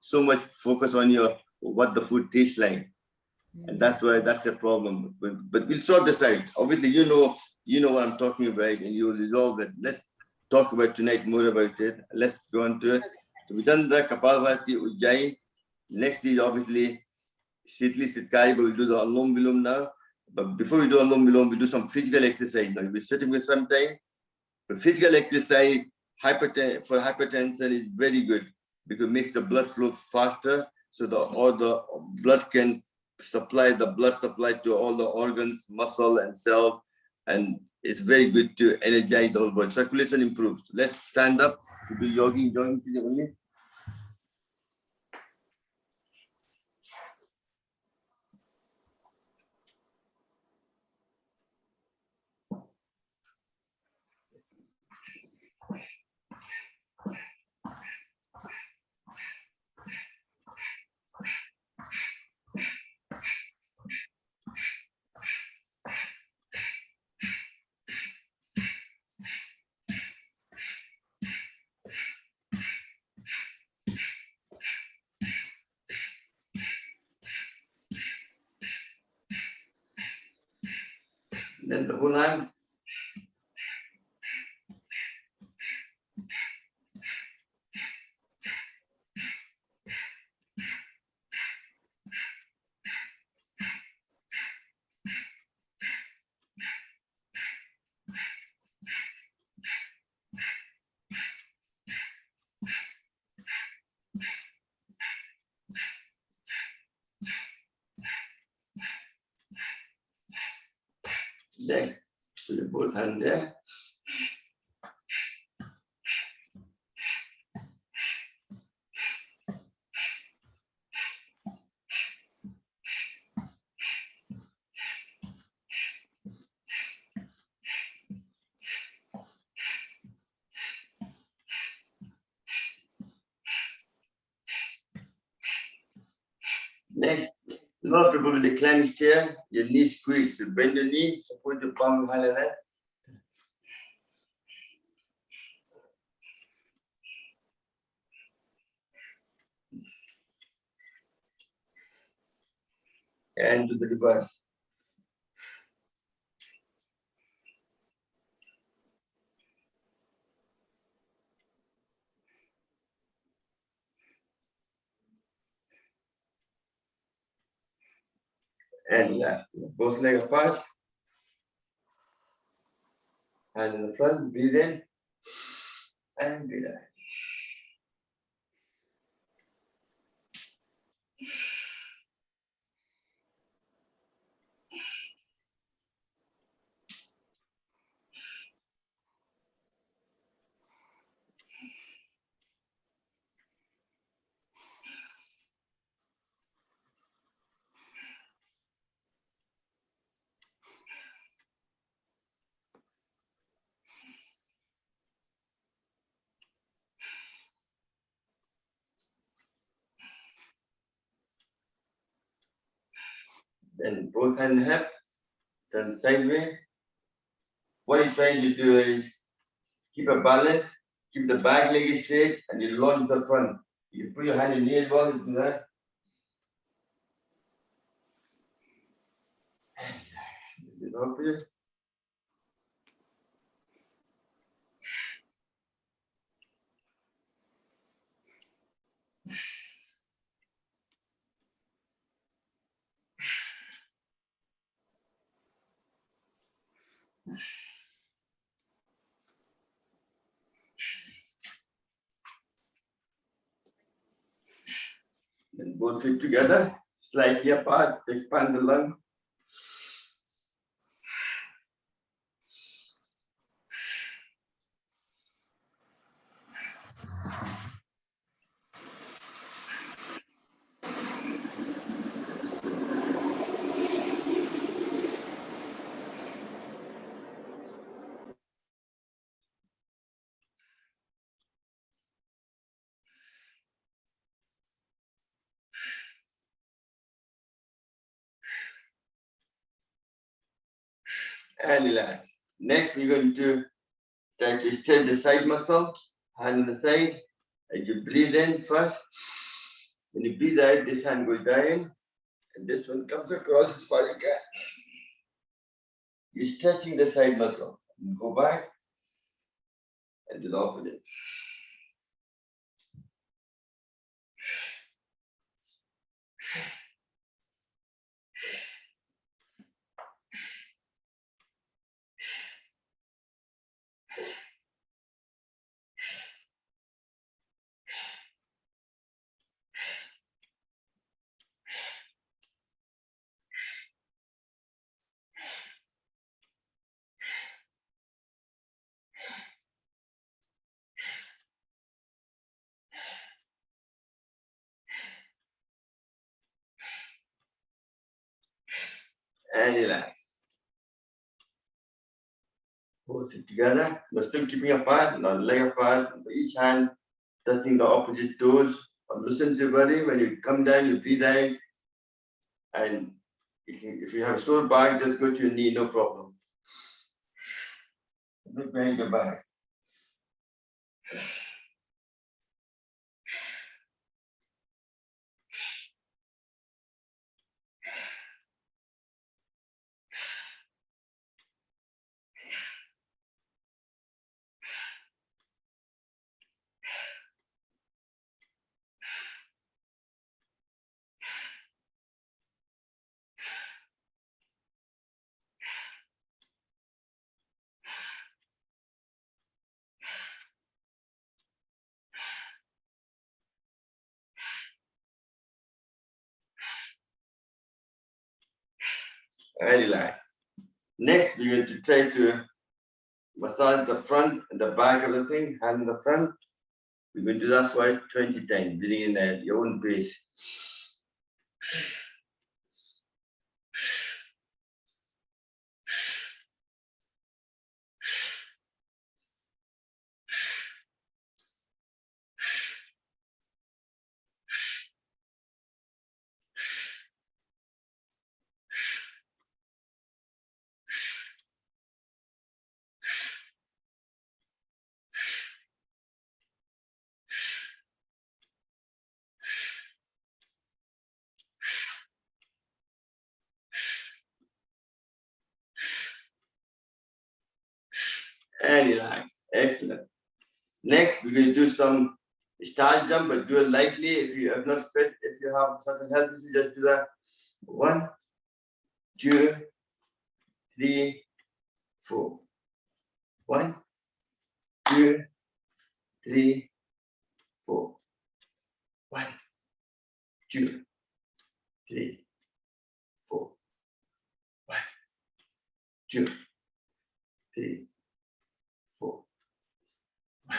so much focus on what the food tastes like, and that's the problem. But we'll sort this out. Obviously, you know what I'm talking about, and you'll resolve it. Let's talk about tonight more about it. Let's go on to it. So we've done the Kapalbhati Ujjayi. Next is obviously Shitli Sitkari, but we'll do the Anlom Vilom now. But before we do Anlom Vilom, we do some physical exercise. Now we're sitting with some time. But physical exercise for hypertension is very good, because it makes the blood flow faster, so the blood can supply the blood supply to all the organs, muscle and cells, and it's very good to energize the whole body. Circulation improves. Let's stand up to do jogging only. Then the whole hand. Next, put your both hands there. Next, a lot of people with the climb stair, your knee squeeze. So bend your knee, support your palm behind like that. And do the reverse. And last, both legs apart. Hand in the front, breathe in and breathe out. Then both hands up, turn sideways. What you're trying to do is keep a balance, keep the back leg straight, and you launch the front. You put your hand in the elbow, do that. Then both feet together, slightly apart, expand the lung. And relax. Next, we're going to try to stretch the side muscle, hand on the side. As you breathe in first, when you breathe out, this hand goes down, and this one comes across as far as you can. You're stretching the side muscle. Go back and do the opposite. And relax. Both feet together, but still keeping apart, not leg apart. Each hand touching the opposite toes. Listen to your body. When you come down, you breathe out. And if you have a sore back, just go to your knee, no problem. Look behind your back. And relax. Next, we're going to try to massage the front and the back of the thing, hand in the front. We're going to do that for 20 times, breathing in at your own pace. And relax. Excellent. Next, we're going to do some star jump, but do it lightly. If you have not fit, if you have certain health issues, just do that. 1, 2, 3, 4. 1, 2, 3, 4. 1, 2, 3, 4. 1, 2, 3, 4. 1.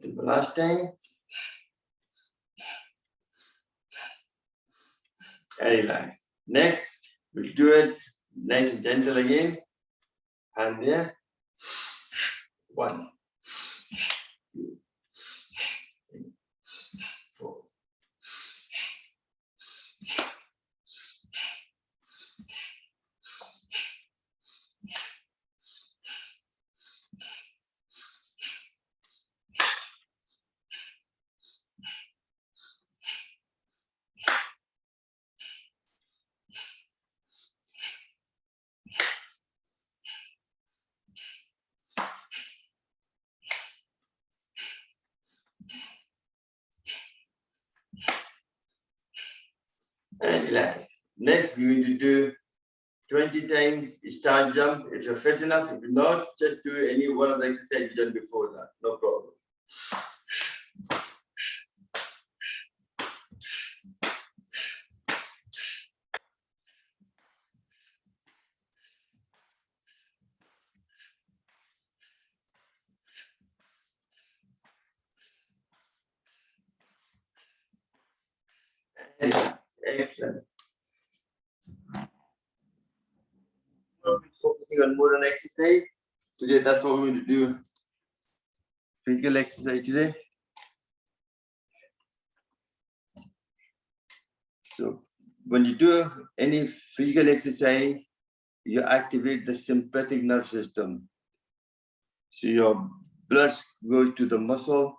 And the last time. And relax. Next, we'll do it nice and gentle again. Hand there. 1, 2, 3, 4. And relax. Next, we're going to do 20 times star jump if you're fit enough. If you're not, just do any one of the exercises you've done before that. No problem. And relax. Excellent. We'll be focusing on more on exercise. Today, that's what we're going to do. Physical exercise today. So when you do any physical exercise, you activate the sympathetic nerve system. So your blood goes to the muscle,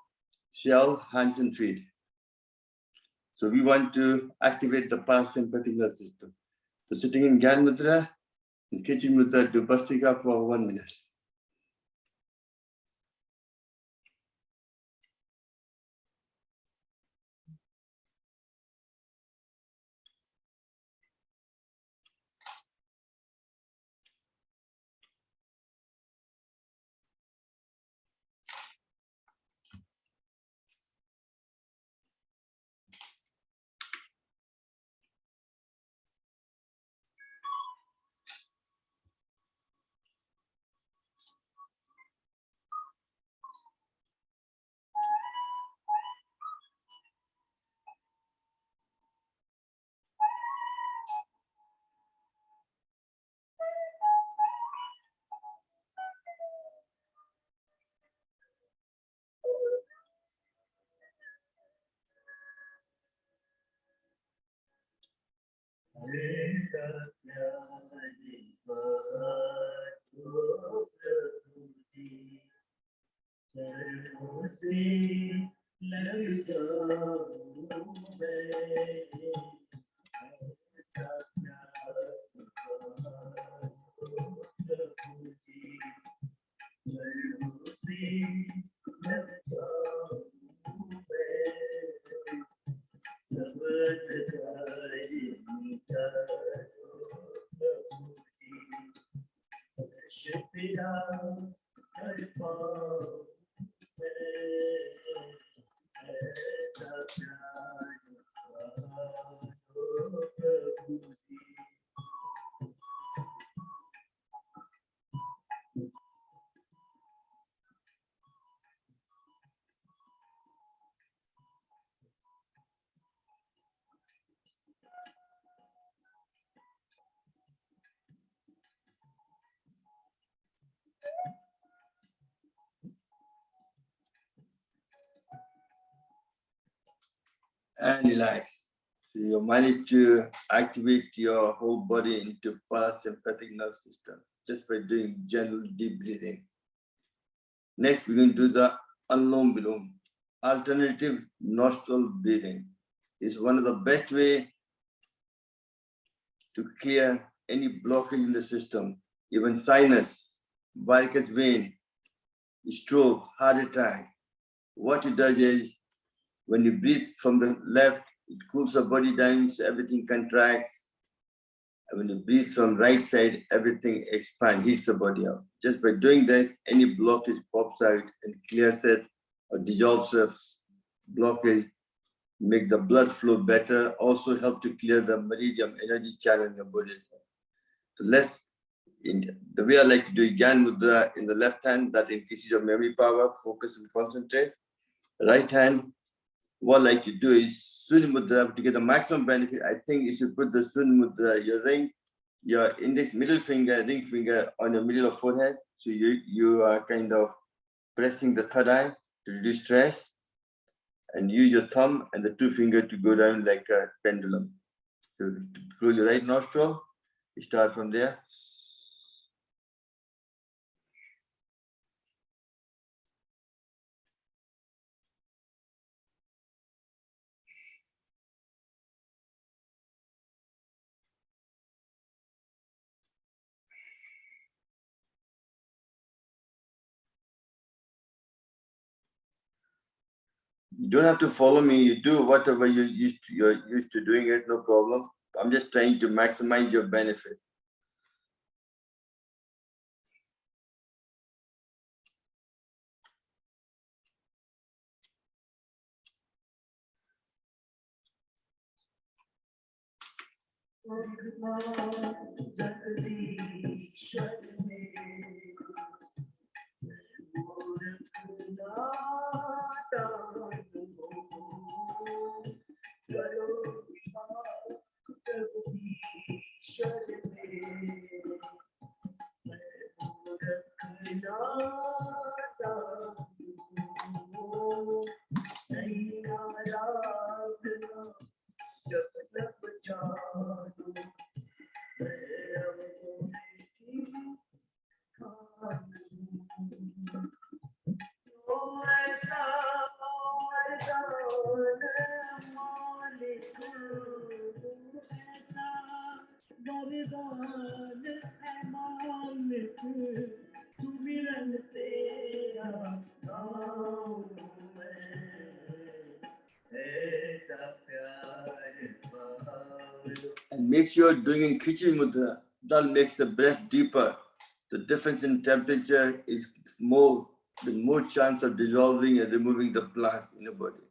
cell, hands and feet. So we want to activate the parasympathetic nerve system. So sitting in Gyan Mudra, in Kitchen Mudra, do Bhastrika for 1 minute. And relax. So you manage to activate your whole body into parasympathetic nervous system just by doing general deep breathing. Next, we're going to do the Anlom Vilom, alternative nostril breathing. It's one of the best way to clear any blockage in the system, even sinus, varicose vein, stroke, heart attack. What it does is, when you breathe from the left, it cools the body down, so everything contracts. And when you breathe from right side, everything expands, heats the body up. Just by doing this, any blockage pops out and clears it or dissolves the blockage, make the blood flow better, also help to clear the meridian energy channel in your body. So the way I like to do it, Gyan Mudra in the left hand, that increases your memory power, focus and concentrate. Right hand, what I like to do is Sun Mudra to get the maximum benefit. I think you should put the Sun Mudra, your ring, your index, middle finger, ring finger on your middle of forehead. So you are kind of pressing the third eye to reduce stress, and use your thumb and the two fingers to go down like a pendulum. So to close your right nostril, you start from there. You don't have to follow me. You do whatever you're used to doing it, no problem. I'm just trying to maximize your benefit. And make sure doing in Khichdi Mudra, that makes the breath deeper. The difference in temperature is more, with more chance of dissolving and removing the plaque in the body.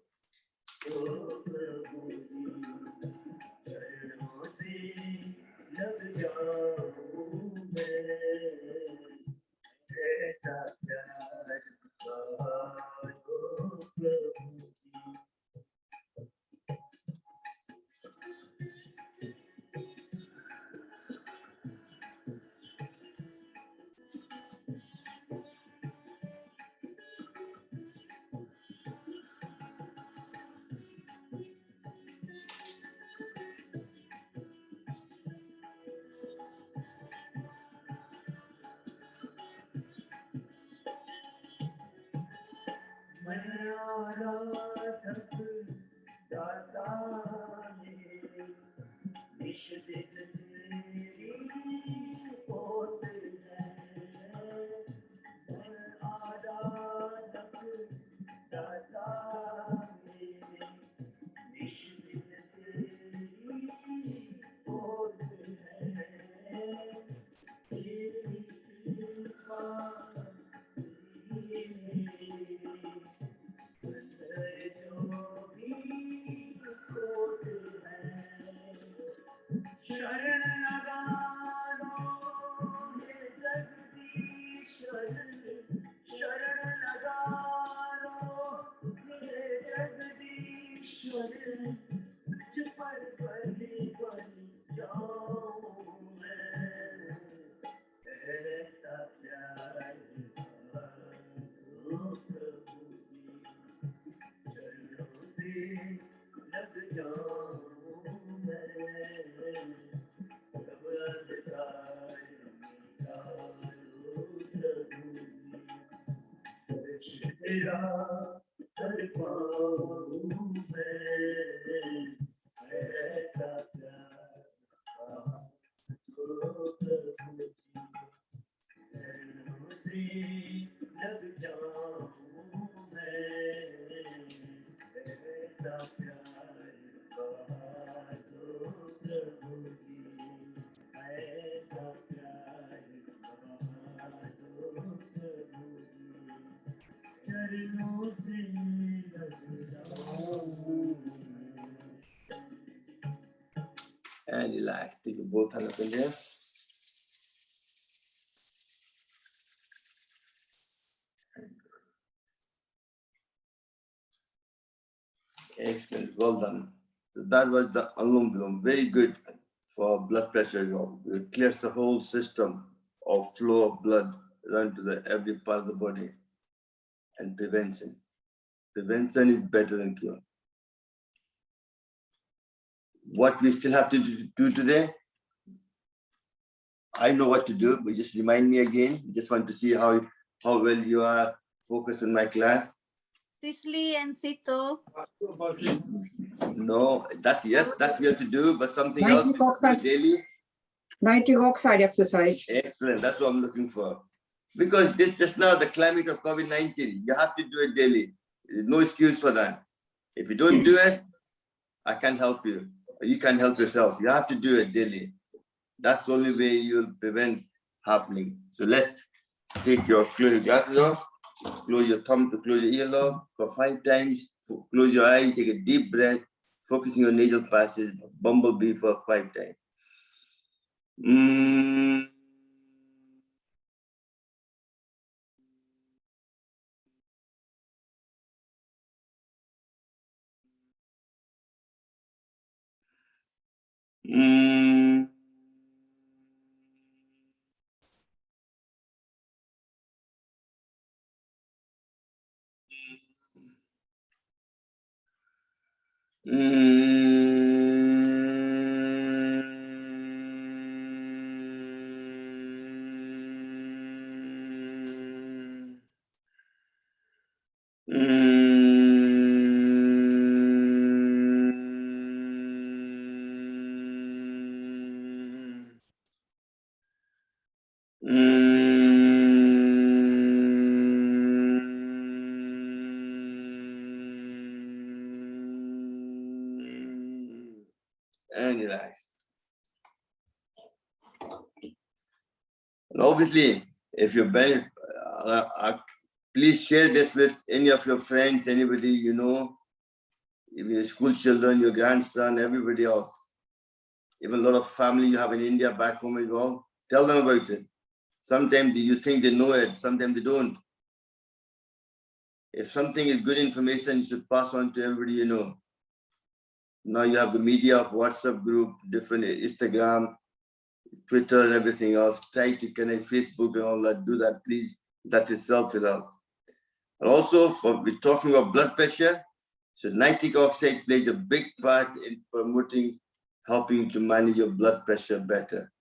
And relax. Take your both hands up in there. Excellent. Well done. So that was the Anulom Vilom. Very good for blood pressure. It clears the whole system of flow of blood run to the every part of the body and prevention. Prevention is better than cure. What we still have to do today, I know what to do, but just remind me again. Just want to see how well you are focused in my class. Sisley and Sito. No, that's we have to do, but something else we Nitric should do oxide, daily. nitric oxide exercise. Excellent. That's what I'm looking for. Because this just now the climate of COVID-19, you have to do it daily. There's no excuse for that. If you don't do it, I can't help you. You can't help yourself. You have to do it daily. That's the only way you'll prevent happening. So let's take your close your glasses off, close your thumb to close your earlobe for 5 times. Close your eyes, take a deep breath, focusing your nasal passages, bumblebee for 5 times. And relax. And obviously, if you're better, please share this with any of your friends, anybody you know, even your school children, your grandson, everybody else. Even a lot of family you have in India back home as well. Tell them about it. Sometimes you think they know it, sometimes they don't. If something is good information, you should pass on to everybody you know. Now you have the media of WhatsApp group, different Instagram, Twitter, and everything else. Try to connect Facebook and all that. Do that, please. That itself will help. And also, we're talking about blood pressure. So nitric oxide plays a big part in promoting, helping to manage your blood pressure better.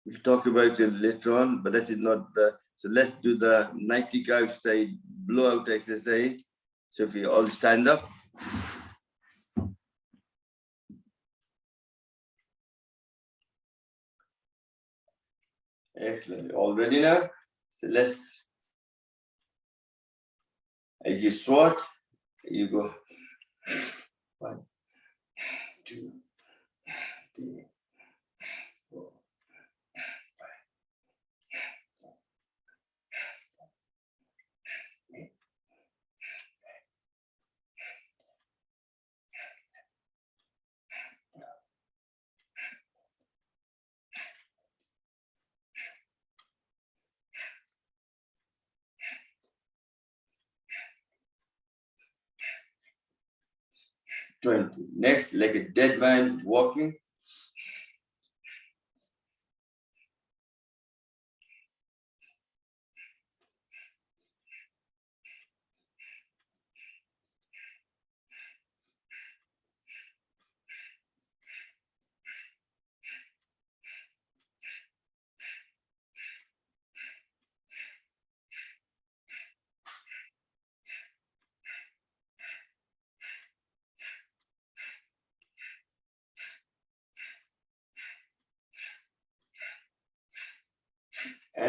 We'll talk about it later on, but this is not the, so let's do the nitric oxide blowout exercise. So if we all stand up. Excellent. All ready now? So let's, as you swat, you go 1, 2, 3, 4, 5, 8. Next, like a dead man walking.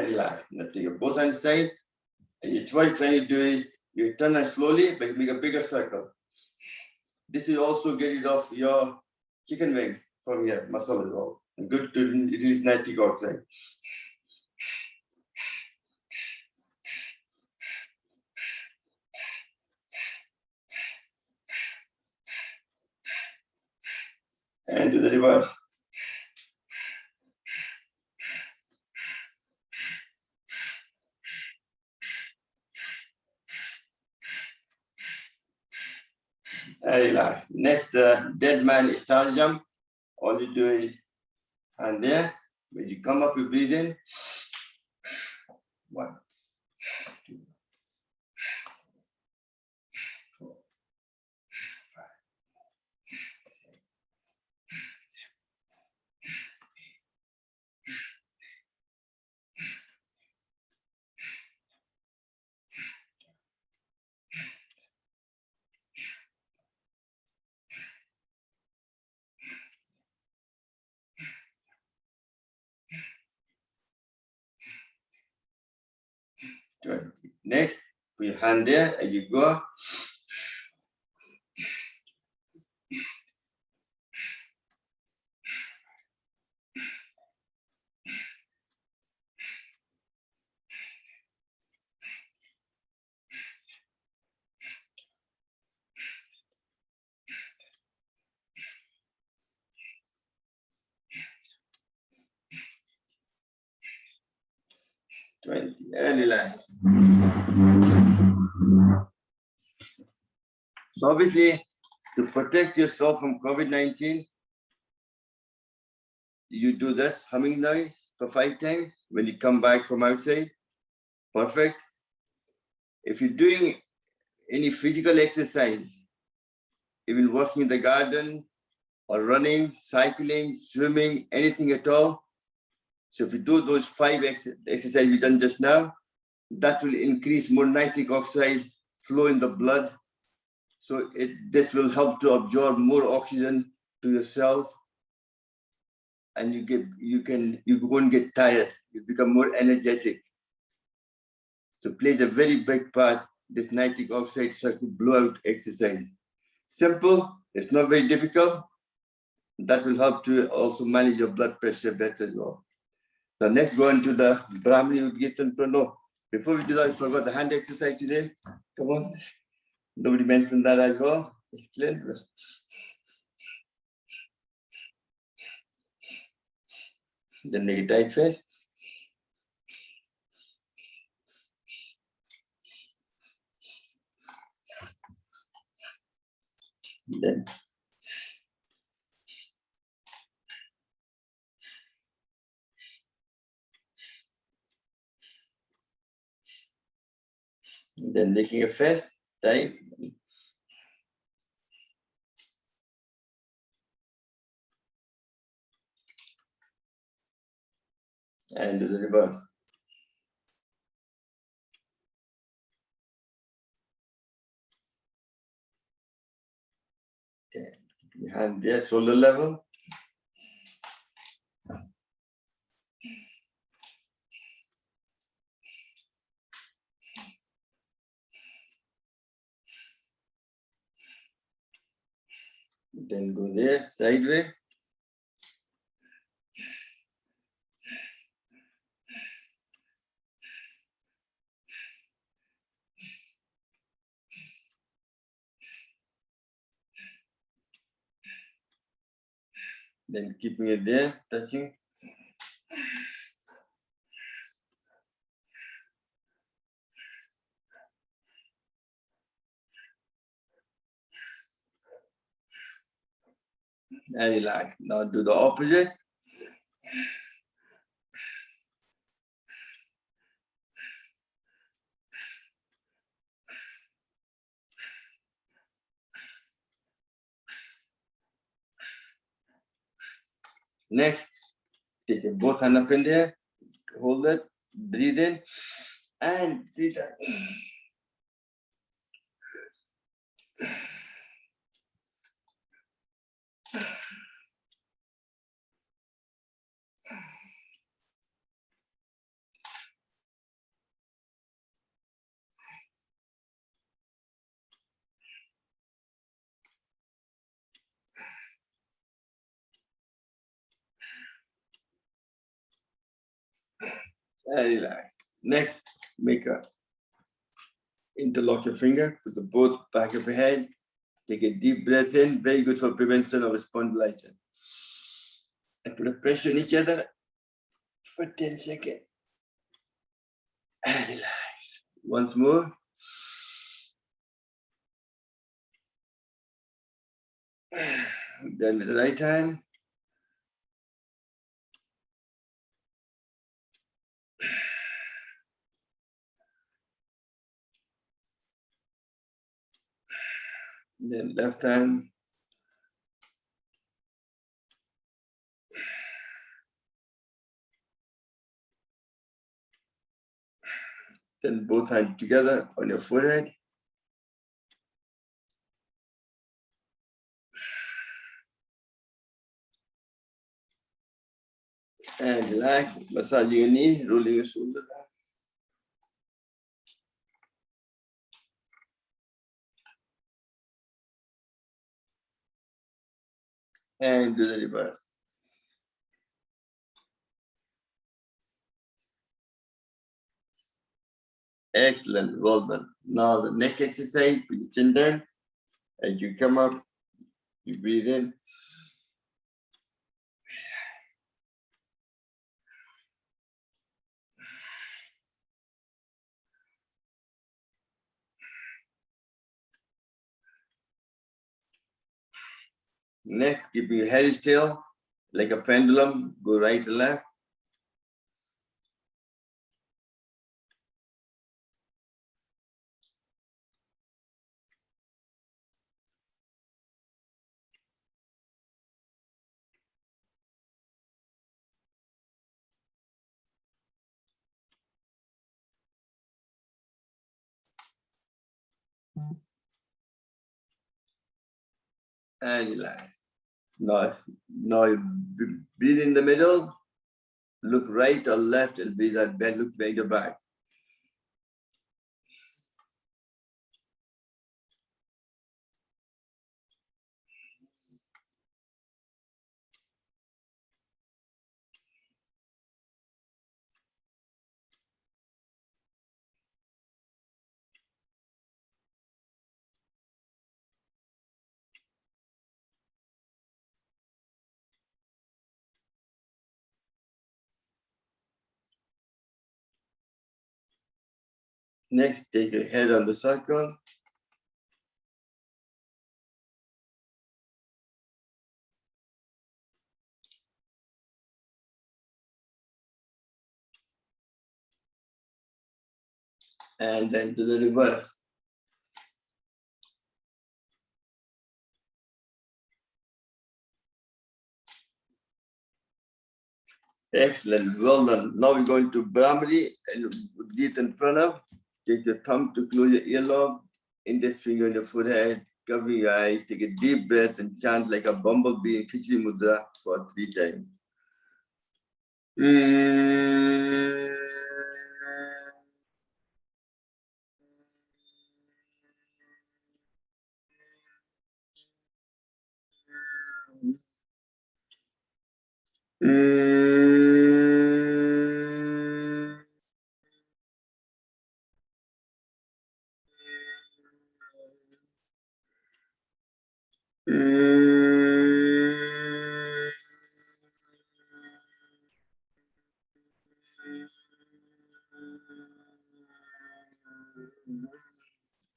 and relax. Now take your both hands side, and you try trying to do it. You turn it slowly, but you make a bigger circle. This will also get rid of your chicken wing from your muscle as well. And good to release nitric oxide. And do the reverse. And relax. Next, the dead man star jump. All you do is hand there. When you come up, you breathe in. 1, 2, 4, 5, 6, 20. Next, put your hand there and you go. And relax. So obviously, to protect yourself from COVID-19, you do this humming noise for 5 times when you come back from outside. Perfect. If you're doing any physical exercise, even working in the garden or running, cycling, swimming, anything at all. So if you do those 5 exercises we done just now, that will increase more nitric oxide flow in the blood. So this will help to absorb more oxygen to your cell, and you won't get tired. You become more energetic. So it plays a very big part, this nitric oxide circle blowout exercise. Simple, it's not very difficult. That will help to also manage your blood pressure better as well. Now next, go into the Brahmani Udgitan Prano. Before we do that, I forgot the hand exercise today. Come on. Nobody mentioned that as well. Excellent. Then make it tight first. Then making a fist, tight. And do the reverse. Okay. Keep your hand there, shoulder level. Then go there, sideways. Then keeping it there, touching. And relax. Now do the opposite. Next, take your both hand up in there, hold it, breathe in, and breathe out. And relax. Next, make a interlock your finger, put the both back of your head, take a deep breath in, very good for prevention of spondylitis. And put a pressure on each other for 10 seconds. And relax. Once more. Then with the right hand. Then left hand. Then both hands together on your forehead. And relax, massaging your knee, rolling your shoulder down. And do the reverse. Excellent, well done. Now the neck exercise, put your chin down. As you come up, you breathe in. Next, keeping your head still, like a pendulum, go right to left. And relax. Now you breathe in the middle, look right or left and breathe out, bend, look behind your back. Next, take your head on the circle. And then do the reverse. Excellent, well done. Now we're going to Brahmari and Udgit and Pranav. Take your thumb to close your earlobe, index finger on your forehead, cover your eyes, take a deep breath and chant like a bumblebee in Khichdi Mudra for 3 times.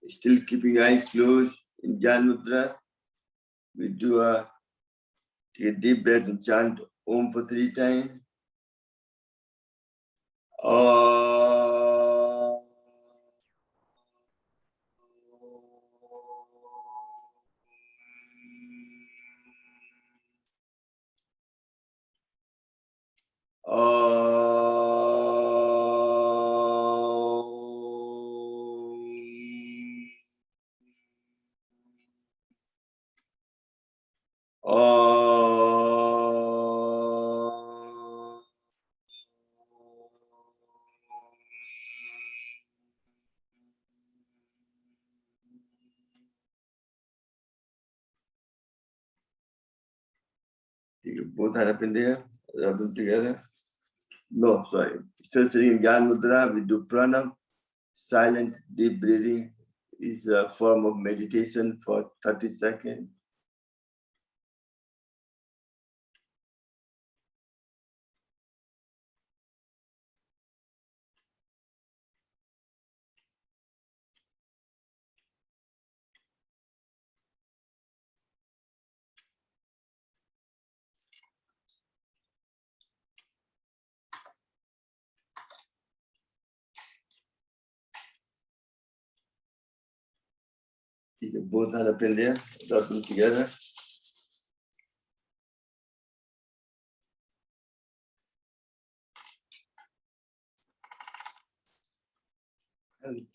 Still keeping your eyes closed in Jnana Mudra. We do take a deep breath and chant Om for 3 times. Take both hands up in there, rub them together. No, sorry. Still sitting in Gyan Mudra, we do pranam. Silent, deep breathing is a form of meditation for 30 seconds. You can both hand up in there, rub them together. And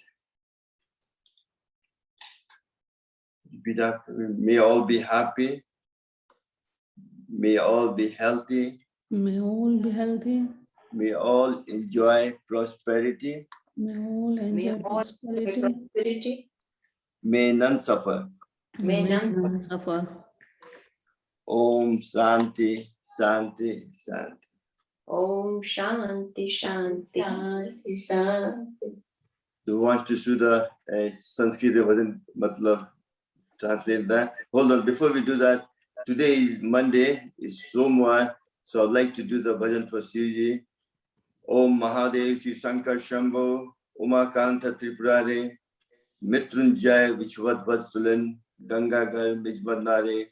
repeat after me. May all be happy. May all be healthy. May all be healthy. May all enjoy prosperity. May all May enjoy all prosperity. prosperity. May none suffer. May none suffer. Om Shanti, Shanti, Shanti. Om Shanti Shanti. Shanti Shanti. Who wants to do the Sanskrit version, matlab, translate that? Hold on, before we do that, today is Monday, it's Somwar, so I'd like to do the bhajan for Sriji. Om Mahadev Shri Shankar Shambho, Umakanta Tripurare, Mitrunjay Vishvat Vatsulan, Gangagar Mijbanare,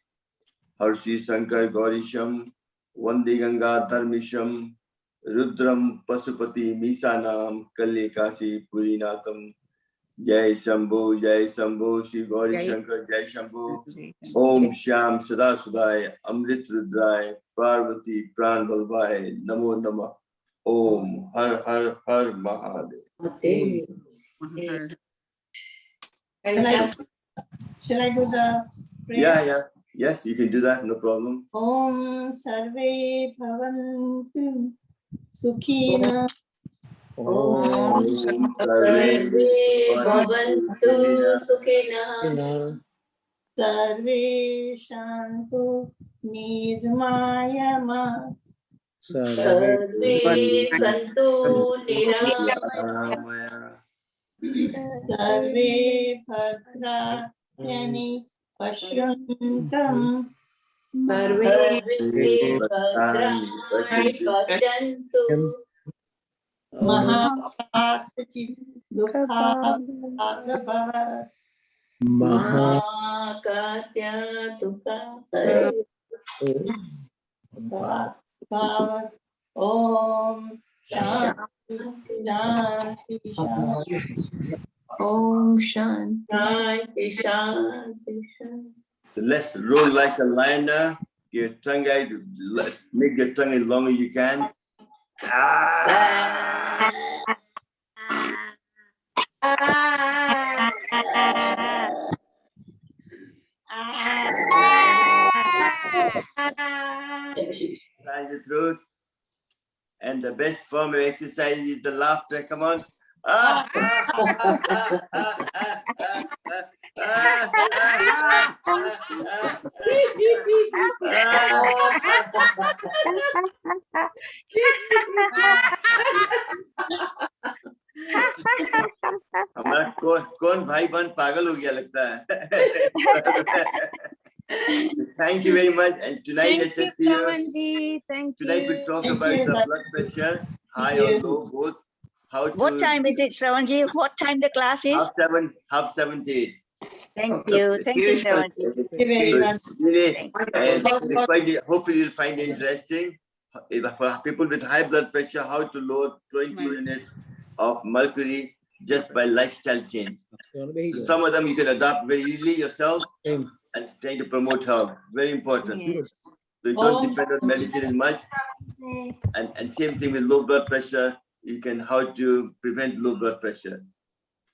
Harshi Shankar Gaurisham, Vande Ganga Dharmisham, Rudram Pasupati Misanam, Kalle Kasi Purinatam, Jai Shambho, Shri Gauri Shankar, Jai Shambho, Om Shyam Sada Sudai, Amrit Rudrai, Parvati Pran Balbhai, Namo Namah, Om Har Har Har Mahadev. Shall I do the prayer? Yeah, yes, you can do that, no problem. Om Sarve Bhavantu Sukhina. Om Sarve Bhavantu Sukhina. Sarve Shantu Nirmayama. Sarve Santu Niramaya. Sarve Bhadrani Pashyantam. Sarve Bhadrani Pashyantu. Mahakasachit Dukha Bhagava. Mahakatya Dukha Bhava. Om Shanti Shanti Shanti. Om Shanti Shanti Shanti. So let's roll like a liner. Get your tongue out. Make your tongue as long as you can. Try the throat. And the best form of exercise is the laughter. Come on. हमारा कौन भाई बहन पागल हो गया लगता है. Thank you very much. And tonight I said to you, tonight we talk about the blood pressure, high or low, both. How to. What time is it, Shravanji? What time the class is? Half 7 to 8. Thank you, Shravanji. Hopefully you'll find it interesting. For people with high blood pressure, how to lower 20 units of mercury just by lifestyle change. So some of them you can adopt very easily yourself and try to promote health. Very important. Yes. So you don't depend on medicine as much. And same thing with low blood pressure. You can how to prevent low blood pressure.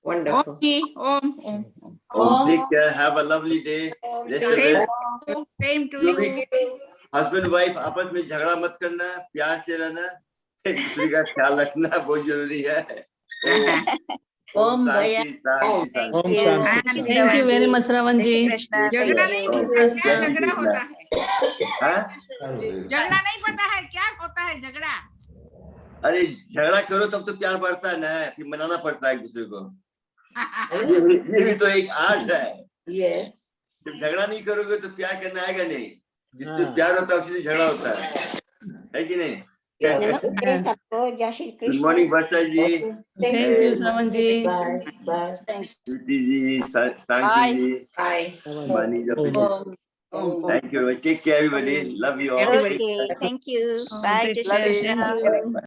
Wonderful. Take care. Have a lovely day. Same to you. Husband wife आपस में झगड़ा मत करना, प्यार से रहना, एक दूसरे का ख्याल रखना बहुत जरूरी है. Om Shanti Shanti Shanti. Thank you very much, Shravanji. झगड़ा नहीं पता क्या झगड़ा होता है. हाँ? झगड़ा नहीं पता है क्या होता है झगड़ा. अरे झगड़ा करो तब तो प्यार बढ़ता है ना, फिर मनाना पड़ता है एक दूसरे को। ये भी तो एक आर्ट है। Yes. जब झगड़ा नहीं करोगे तो प्यार करना आएगा नहीं। जिससे प्यार होता है उसी से झगड़ा होता है कि नहीं? नमस्ते सबको, जय Shri good Krishna. Morning Varsha ji, Thank you, Shravan ji. Bye. Bye. Shruti ji, Sanki Bye. Ji, Bye. Mani ji. Om. Thank you. Take care, everybody. Love you all. Okay, thank you. Bye, Take Jai Shri care. Krishna. Thank you.